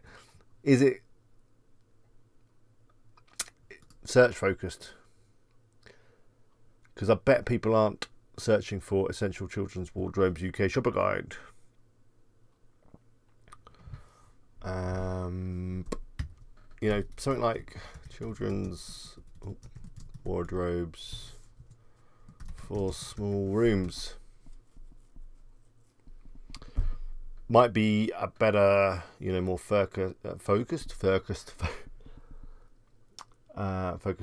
is it search focused? Because I bet people aren't searching for Essential Children's Wardrobes UK Shopper Guide. You know, something like children's wardrobes for small rooms might be a better, you know, more focused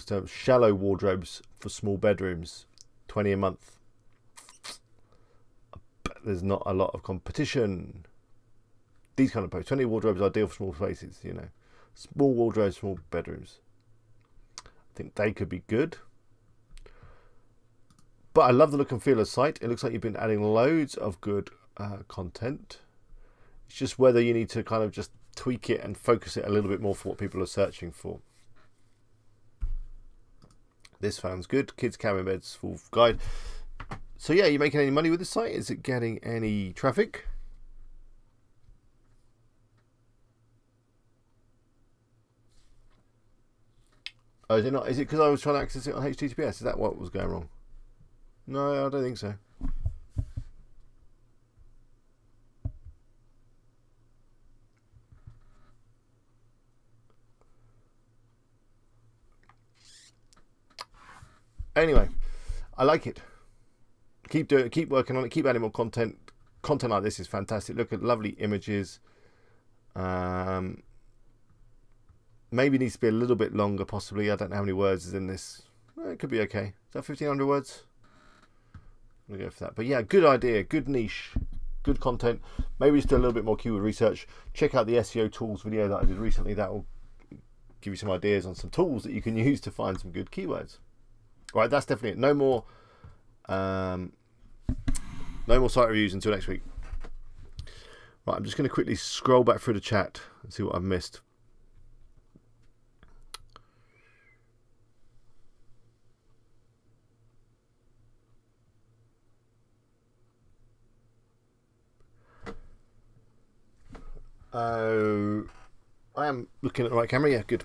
term. Shallow wardrobes for small bedrooms, 20 a month. But there's not a lot of competition. These kind of posts, 20 wardrobes are ideal for small spaces, you know. Small wardrobes, small bedrooms. I think they could be good. But I love the look and feel of the site. It looks like you've been adding loads of good content. It's just whether you need to kind of just tweak it and focus it a little bit more for what people are searching for. This sounds good. Kids cabin beds full guide. So yeah, you making any money with the site? Is it getting any traffic? Oh, is it not? Is it because I was trying to access it on HTTPS? Is that what was going wrong? No, I don't think so. Anyway, I like it. Keep doing it. Keep working on it. Keep adding more content. Content like this is fantastic. Look at lovely images. Maybe needs to be a little bit longer, possibly. I don't know how many words is in this. It could be okay. Is that 1,500 words? I'm gonna go for that. But yeah, good idea. Good niche. Good content. Maybe just do a little bit more keyword research. Check out the SEO tools video that I did recently. That will give you some ideas on some tools that you can use to find some good keywords. Right, that's definitely it. No more No more site reviews until next week. Right, I'm just going to quickly scroll back through the chat and see what I've missed. Oh, I am looking at the right camera. Yeah, good.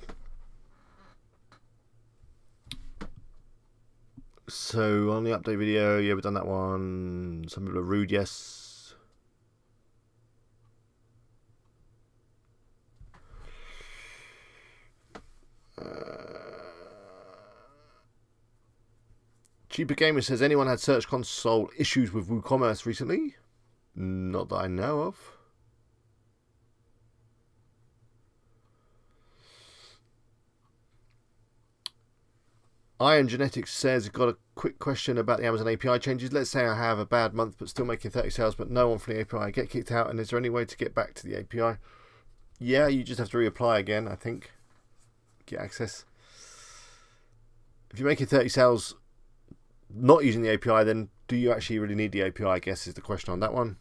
So on the update video, yeah, we've done that one. Some people are rude, yes. Cheaper Gamer says, anyone had Search Console issues with WooCommerce recently? Not that I know of. Iron Genetics says, got a quick question about the Amazon API changes. Let's say I have a bad month but still making 30 sales but no one from the API. I get kicked out, and is there any way to get back to the API? Yeah, you just have to reapply again, I think. Get access. If you're making 30 sales not using the API, then do you actually really need the API, I guess is the question on that one.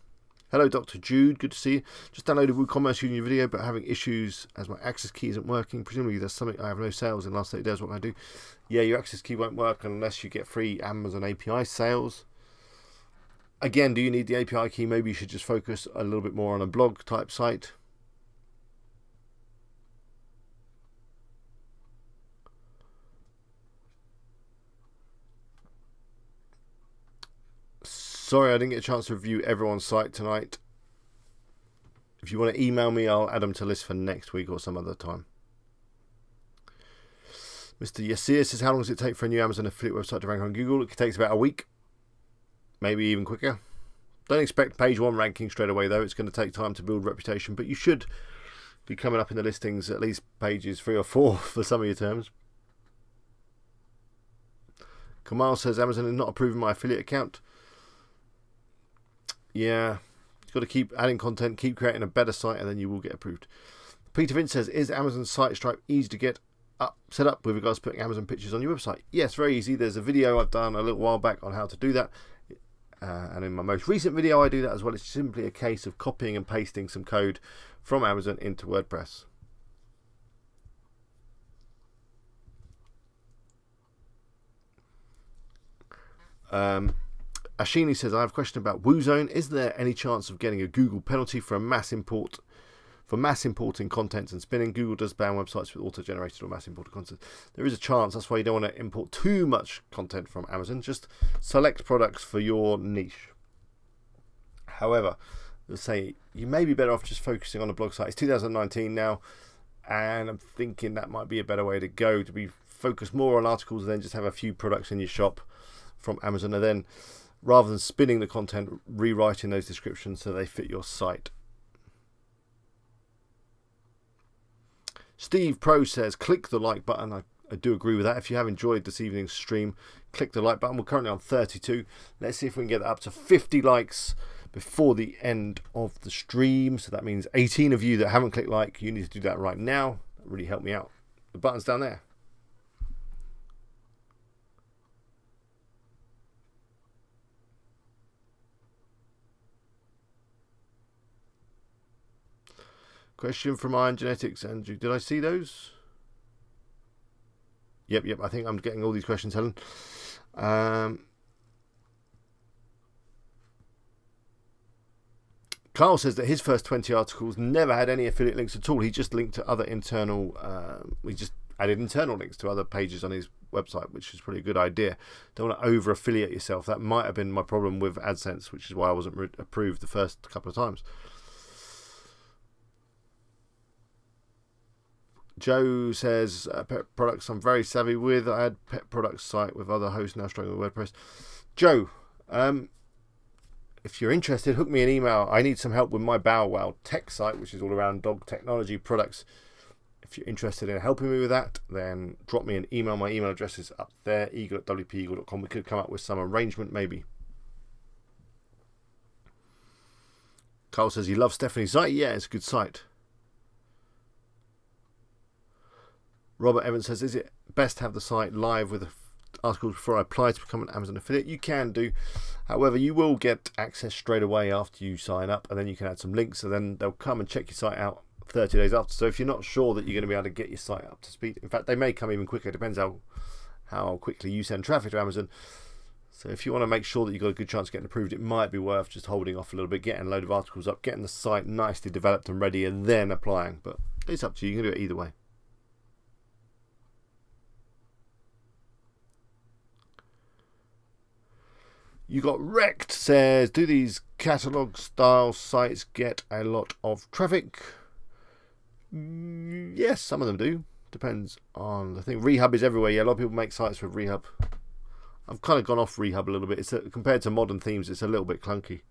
Hello, Dr. Jude. Good to see you. Just downloaded WooCommerce using your video, but having issues as my access key isn't working. Presumably, there's something I have no sales in the last 30 days. What can I do? Yeah, your access key won't work unless you get free Amazon API sales. Again, do you need the API key? Maybe you should just focus a little bit more on a blog type site. Sorry, I didn't get a chance to review everyone's site tonight. If you want to email me, I'll add them to list for next week or some other time. Mr. Yasir says, how long does it take for a new Amazon affiliate website to rank on Google? It takes about a week, maybe even quicker. Don't expect page 1 ranking straight away, though. It's going to take time to build reputation, but you should be coming up in the listings at least pages 3 or 4 for some of your terms. Kamal says, Amazon is not approving my affiliate account. Yeah, you've got to keep adding content, keep creating a better site, and then you will get approved. Peter Vince says, is Amazon site Stripe easy to get set up with regards to putting Amazon pictures on your website? Yes, very easy. There's a video I've done a little while back on how to do that. And in my most recent video, I do that as well. It's simply a case of copying and pasting some code from Amazon into WordPress. Ashini says, I have a question about WooZone. Is there any chance of getting a Google penalty for mass importing content and spinning? Google does ban websites with auto-generated or mass imported content. There is a chance. That's why you don't want to import too much content from Amazon. Just select products for your niche. However, let's say you may be better off just focusing on a blog site. It's 2019 now, and I'm thinking that might be a better way to go, to be focused more on articles and then just have a few products in your shop from Amazon, and then rather than spinning the content, rewriting those descriptions so they fit your site. Steve Pro says, click the like button. I do agree with that. If you have enjoyed this evening's stream, click the like button. We're currently on 32. Let's see if we can get that up to 50 likes before the end of the stream. So that means 18 of you that haven't clicked like, you need to do that right now. That really helped me out. The button's down there. Question from Iron Genetics, Andrew. Did I see those? Yep. I think I'm getting all these questions, Helen. Carl says that his first 20 articles never had any affiliate links at all. He just linked to other internal, we just added internal links to other pages on his website, which is probably a good idea. Don't want to over affiliate yourself. That might have been my problem with AdSense, which is why I wasn't approved the first couple of times. Joe says, pet products I'm very savvy with. I had pet products site with other hosts, now struggling with WordPress. Joe, if you're interested, hook me an email. I need some help with my Bow Wow tech site, which is all around dog technology products. If you're interested in helping me with that, then drop me an email. My email address is up there, eagle@wpeagle.com. We could come up with some arrangement, maybe. Carl says he loves Stephanie's site. Yeah, it's a good site. Robert Evans says, is it best to have the site live with articles before I apply to become an Amazon affiliate. You can do. However, you will get access straight away after you sign up, and then you can add some links, and then they'll come and check your site out 30 days after. So if you're not sure that you're going to be able to get your site up to speed, in fact, they may come even quicker. It depends how quickly you send traffic to Amazon. So if you want to make sure that you've got a good chance of getting approved, it might be worth just holding off a little bit, getting a load of articles up, getting the site nicely developed and ready, and then applying. But it's up to you. You can do it either way. You got wrecked says, do these catalog style sites get a lot of traffic? Yes, some of them do. Depends on the thing. Rehab is everywhere. Yeah, a lot of people make sites with Rehab. I've kind of gone off Rehab a little bit. Compared to Modern Themes, it's a little bit clunky.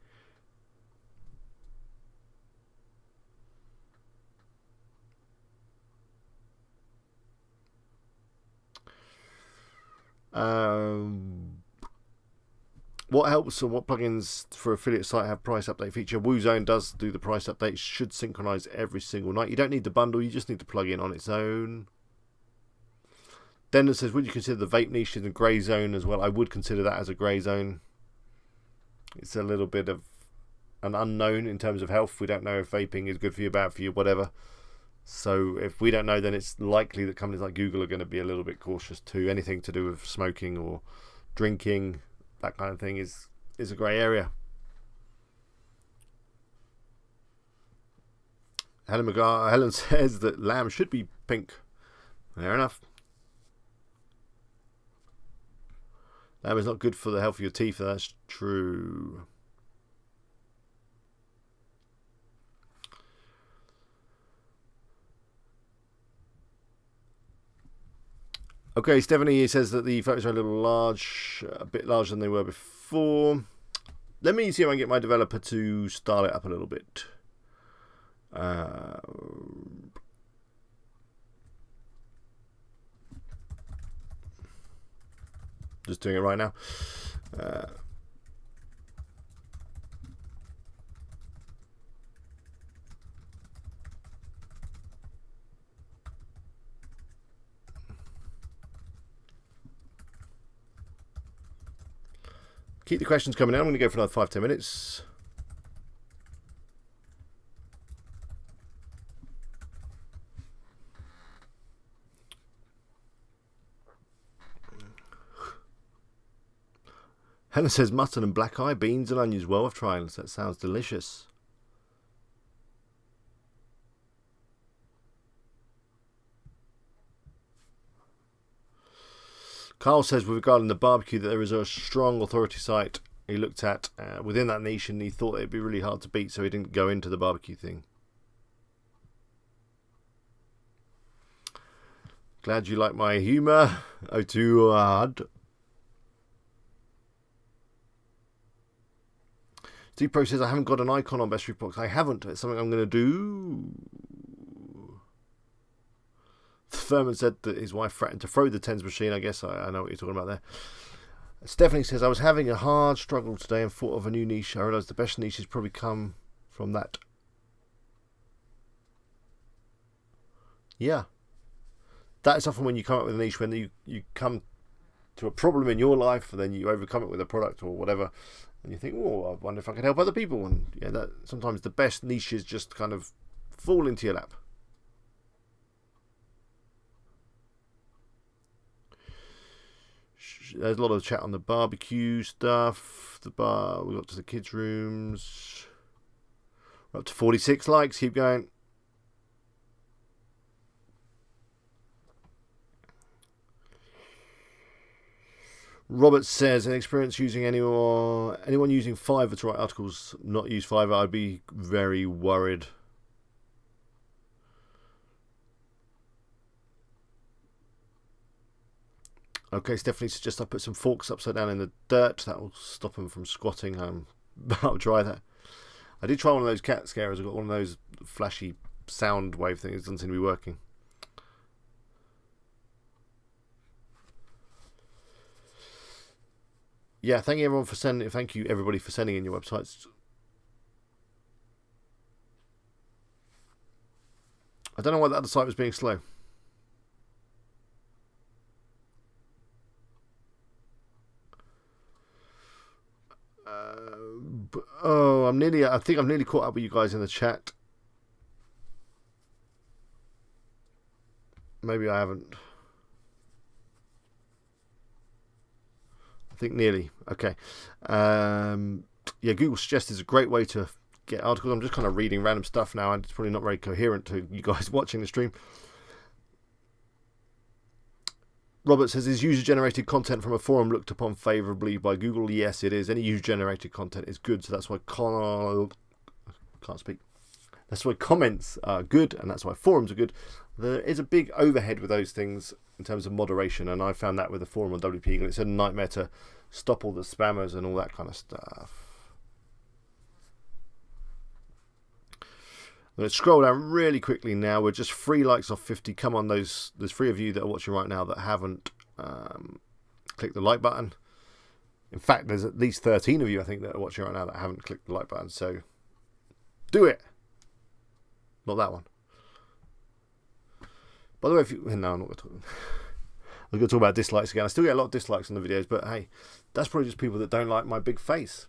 What helps and what plugins for affiliate site have price update feature? WooZone does do the price update. Should synchronize every single night. You don't need the bundle. You just need the plugin on its own. Dennis says, would you consider the vape niche in the grey zone as well? I would consider that as a grey zone. It's a little bit of an unknown in terms of health. We don't know if vaping is good for you, bad for you, whatever. So if we don't know, then it's likely that companies like Google are going to be a little bit cautious too. Anything to do with smoking or drinking, that kind of thing is a grey area. Helen says that lamb should be pink. Fair enough. Lamb is not good for the health of your teeth. That's true. Okay, Stephanie says that the photos are a little large, a bit larger than they were before. Let me see if I can get my developer to style it up a little bit. Just doing it right now. Keep the questions coming in. I'm going to go for another 5-10 minutes. Helen says mutton and black eye, beans and onions. Well worth trying. That sounds delicious. Carl says, with regarding the barbecue, that there is a strong authority site he looked at within that niche, and he thought it'd be really hard to beat, so he didn't go into the barbecue thing. Glad you like my humour. Oh, too hard. Steve Pro says, I haven't got an icon on Best Reports. I haven't. It's something I'm going to do. Furman said that his wife threatened to throw the tens machine. I guess I know what you're talking about there. Stephanie says, I was having a hard struggle today and thought of a new niche. I realised the best niches probably come from that. Yeah. That is often when you come up with a niche, when you come to a problem in your life and then you overcome it with a product or whatever. And you think, oh, I wonder if I could help other people. And yeah, that sometimes the best niches just kind of fall into your lap. There's a lot of chat on the barbecue stuff. The bar, we got to the kids' rooms. We're up to 46 likes. Keep going. Robert says, an experience using anyone using Fiverr to write articles, not use Fiverr, I'd be very worried. Okay, Stephanie suggests I put some forks upside down in the dirt. That will stop them from squatting. I'll try that. I did try one of those cat scarers. I got one of those flashy sound wave things. It doesn't seem to be working. Yeah, thank you everyone for sending. Thank you everybody for sending in your websites. I don't know why the other site was being slow. I think I've nearly caught up with you guys in the chat. Maybe I haven't. I think nearly. Okay. Yeah, Google Suggest is a great way to get articles. I'm just kind of reading random stuff now, and it's probably not very coherent to you guys watching the stream. Robert says, is user-generated content from a forum looked upon favourably by Google? Yes, it is. Any user-generated content is good, so that's why can't speak. That's why comments are good, and that's why forums are good. There is a big overhead with those things in terms of moderation, and I found that with the forum on WP Eagle. It's a nightmare to stop all the spammers and all that kind of stuff. I'm going to scroll down really quickly now. We're just 3 likes off 50. Come on, there's 3 of you that are watching right now that haven't clicked the like button. In fact, there's at least 13 of you, I think, that are watching right now that haven't clicked the like button. So do it. Not that one. By the way, if you... No, I'm not going to talk... I'm going to talk about dislikes again. I still get a lot of dislikes on the videos, but hey, that's probably just people that don't like my big face.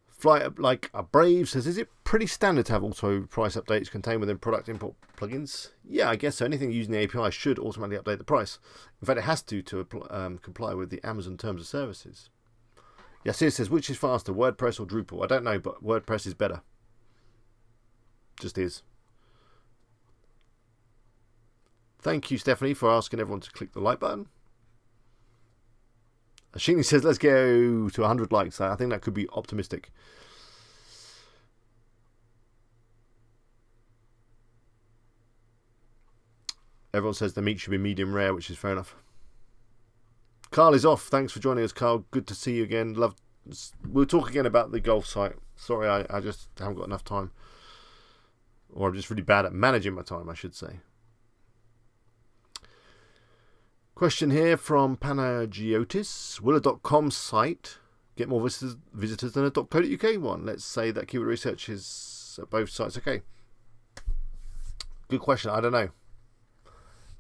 Fly like a Brave says, is it pretty standard to have auto price updates contained within product import plugins? Yeah, I guess so. Anything using the API should automatically update the price. In fact, it has to comply with the Amazon Terms of Services. Yasir says, which is faster, WordPress or Drupal? I don't know, but WordPress is better. Just is. Thank you, Stephanie, for asking everyone to click the like button. Ashini says, let's go to 100 likes. I think that could be optimistic. Everyone says the meat should be medium rare, which is fair enough. Carl is off. Thanks for joining us, Carl. Good to see you again. We'll talk again about the golf site. Sorry, I just haven't got enough time. Or I'm just really bad at managing my time, I should say. Question here from Panagiotis. Will a .com site get more visitors than a .co.uk one? Let's say that keyword research is at both sites. Okay. Good question. I don't know.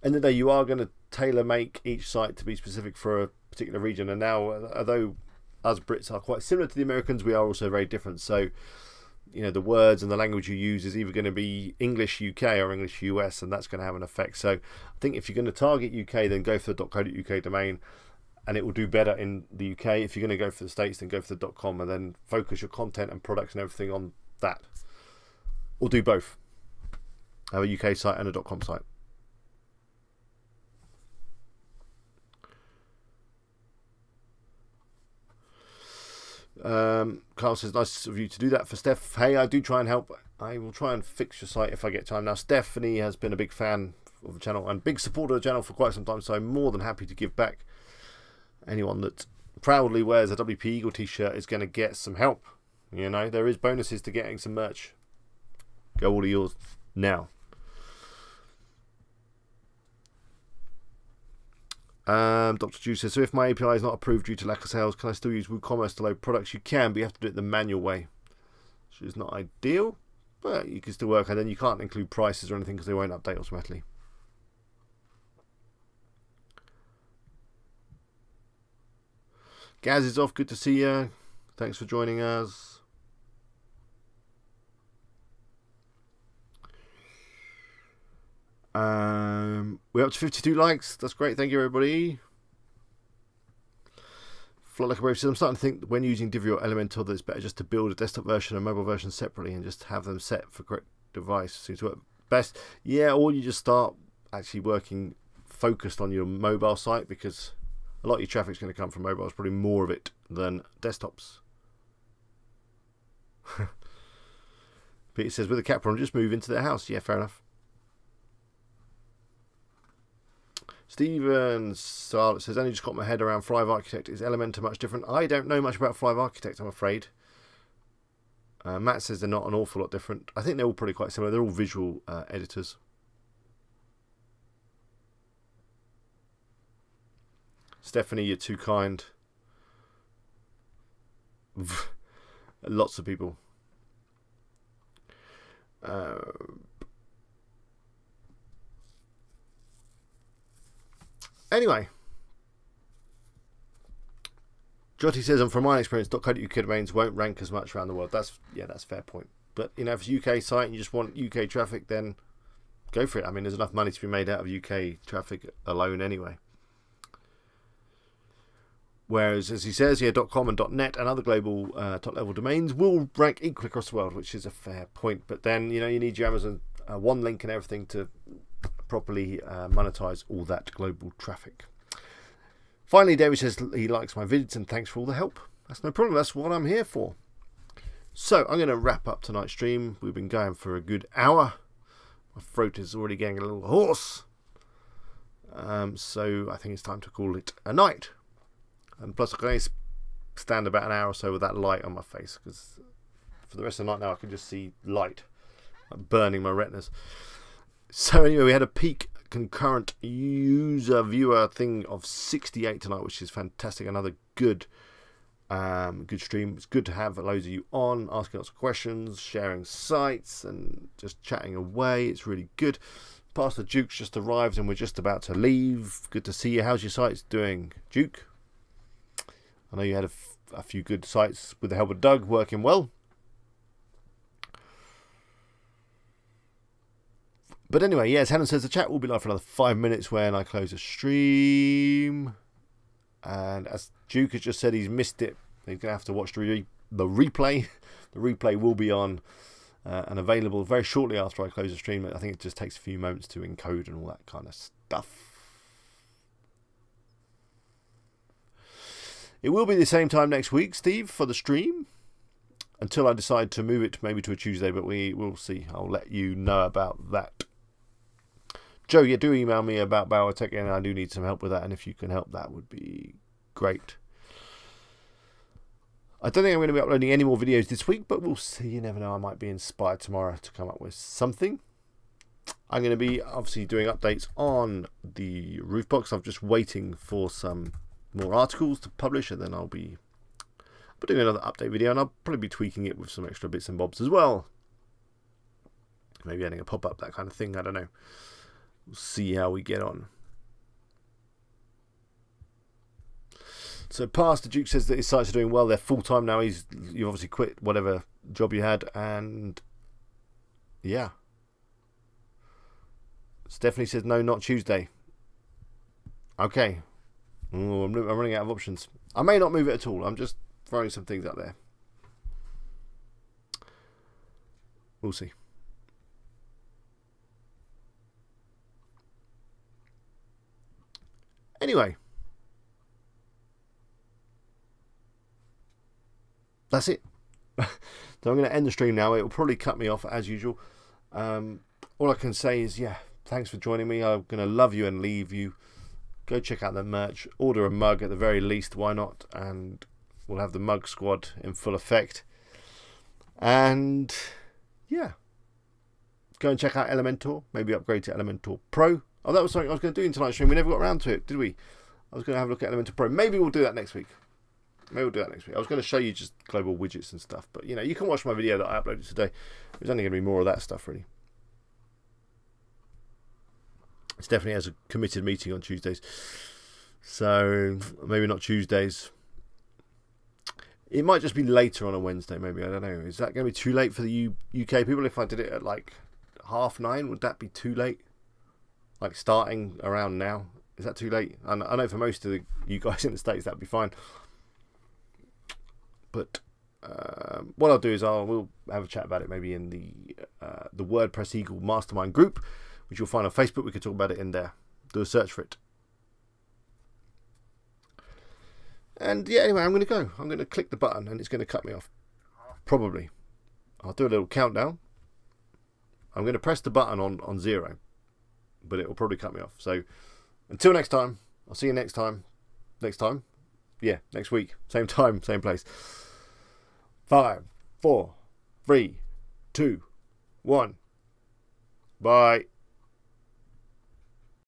End of the day, you are going to tailor make each site to be specific for a particular region. And now, although us Brits are quite similar to the Americans, we are also very different. So, you know, the words and the language you use is either going to be English UK or English US, and that's going to have an effect. So I think if you're going to target UK, then go for the .co.uk domain, and it will do better in the UK. If you're going to go for the States, then go for the .com, and then focus your content and products and everything on that. Or do both. Have a UK site and a .com site. Carl says, nice of you to do that for Steph. Hey, I do try and help. I will try and fix your site if I get time. Now, Stephanie has been a big fan of the channel and big supporter of the channel for quite some time, so I'm more than happy to give back. Anyone that proudly wears a WP Eagle t-shirt is going to get some help. You know, there is bonuses to getting some merch. Go all of yours now. Dr. Juice says, so if my API is not approved due to lack of sales, can I still use WooCommerce to load products? You can, but you have to do it the manual way, which is not ideal, but you can still work. And then you can't include prices or anything because they won't update automatically. Gaz is off. Good to see you. Thanks for joining us. We're up to 52 likes. That's great. Thank you, everybody. Fly Like a Brave says, I'm starting to think that when using Divi or Elementor that it's better just to build a desktop version and mobile version separately and just have them set for correct device. Seems to work best. Yeah, or you just start actually working focused on your mobile site, because a lot of your traffic's going to come from mobiles, probably more of it than desktops. Peter says, with a Capron, just move into their house. Yeah, fair enough. Steven Sarlet says, only just got my head around Thrive Architect. Is Elementor much different? I don't know much about Thrive Architect, I'm afraid. Matt says they're not an awful lot different. I think they're all pretty quite similar. They're all visual editors. Stephanie, you're too kind. Lots of people. Anyway, Jotty says, and from my experience, .co.uk domains won't rank as much around the world. That's a fair point. But if it's a UK site and you just want UK traffic, then go for it. I mean, there's enough money to be made out of UK traffic alone anyway. Whereas, as he says, .com and .net and other global top-level domains will rank equally across the world, which is a fair point. But then, you need your Amazon one link and everything to properly monetize all that global traffic. Finally, David says he likes my vids and thanks for all the help. That's no problem. That's what I'm here for. So, I'm going to wrap up tonight's stream. We've been going for a good hour. My throat is already getting a little hoarse. So, I think it's time to call it a night. And plus, I can only stand about an hour or so with that light on my face, because for the rest of the night now I can just see light burning my retinas. So anyway, we had a peak concurrent user viewer thing of 68 tonight, which is fantastic. Another good stream. It's good to have loads of you on, asking lots of questions, sharing sites, and just chatting away. It's really good. Pastor Duke's just arrived, and we're just about to leave. Good to see you. How's your sites doing, Duke? I know you had a few good sites with the help of Doug working well. But anyway, yes, Helen says the chat will be live for another 5 minutes when I close the stream. And as Duke has just said, he's missed it. He's going to have to watch the replay. The replay will be on and available very shortly after I close the stream. I think it just takes a few moments to encode and all that kind of stuff. It will be the same time next week, Steve, for the stream, until I decide to move it maybe to a Tuesday, but we will see. I'll let you know about that. Joe, yeah, do email me about Bauertech, and I do need some help with that, and if you can help, that would be great. I don't think I'm going to be uploading any more videos this week, but we'll see. You never know. I might be inspired tomorrow to come up with something. I'm going to be obviously doing updates on the roof box. I'm just waiting for some more articles to publish, and then I'll be doing another update video, and I'll probably be tweaking it with some extra bits and bobs as well. Maybe adding a pop-up, that kind of thing. I don't know. We'll see how we get on. So Pastor Duke says that his sites are doing well. They're full-time now. You've obviously quit whatever job you had, and yeah. Stephanie says no, not Tuesday. Okay. Oh, I'm running out of options. I may not move it at all. I'm just throwing some things out there. We'll see. Anyway. That's it. So I'm going to end the stream now. It will probably cut me off as usual. All I can say is, yeah, thanks for joining me. I'm going to love you and leave you. Go check out the merch. Order a mug at the very least. Why not? And we'll have the mug squad in full effect. And yeah, go and check out Elementor. Maybe upgrade to Elementor Pro. Oh, that was something I was going to do in tonight's stream. We never got around to it, did we? I was going to have a look at Elementor Pro. Maybe we'll do that next week. Maybe we'll do that next week. I was going to show you just global widgets and stuff. But, you can watch my video that I uploaded today. There's only going to be more of that stuff, really. Stephanie has a committed meeting on Tuesdays, so maybe not Tuesdays. It might just be later on a Wednesday, maybe. I don't know. Is that going to be too late for the UK people? If I did it at like 9:30, would that be too late? Like starting around now? Is that too late? I know for most of you guys in the States that'd be fine. But what I'll do is we'll have a chat about it maybe in the WordPress Eagle Mastermind group, which you'll find on Facebook. We could talk about it in there. Do a search for it. And yeah, anyway, I'm going to go. I'm going to click the button and it's going to cut me off. Probably. I'll do a little countdown. I'm going to press the button on 0. But it will probably cut me off. So until next time, I'll see you next time. Next time? Yeah, next week. Same time, same place. 5, 4, 3, 2, 1. Bye.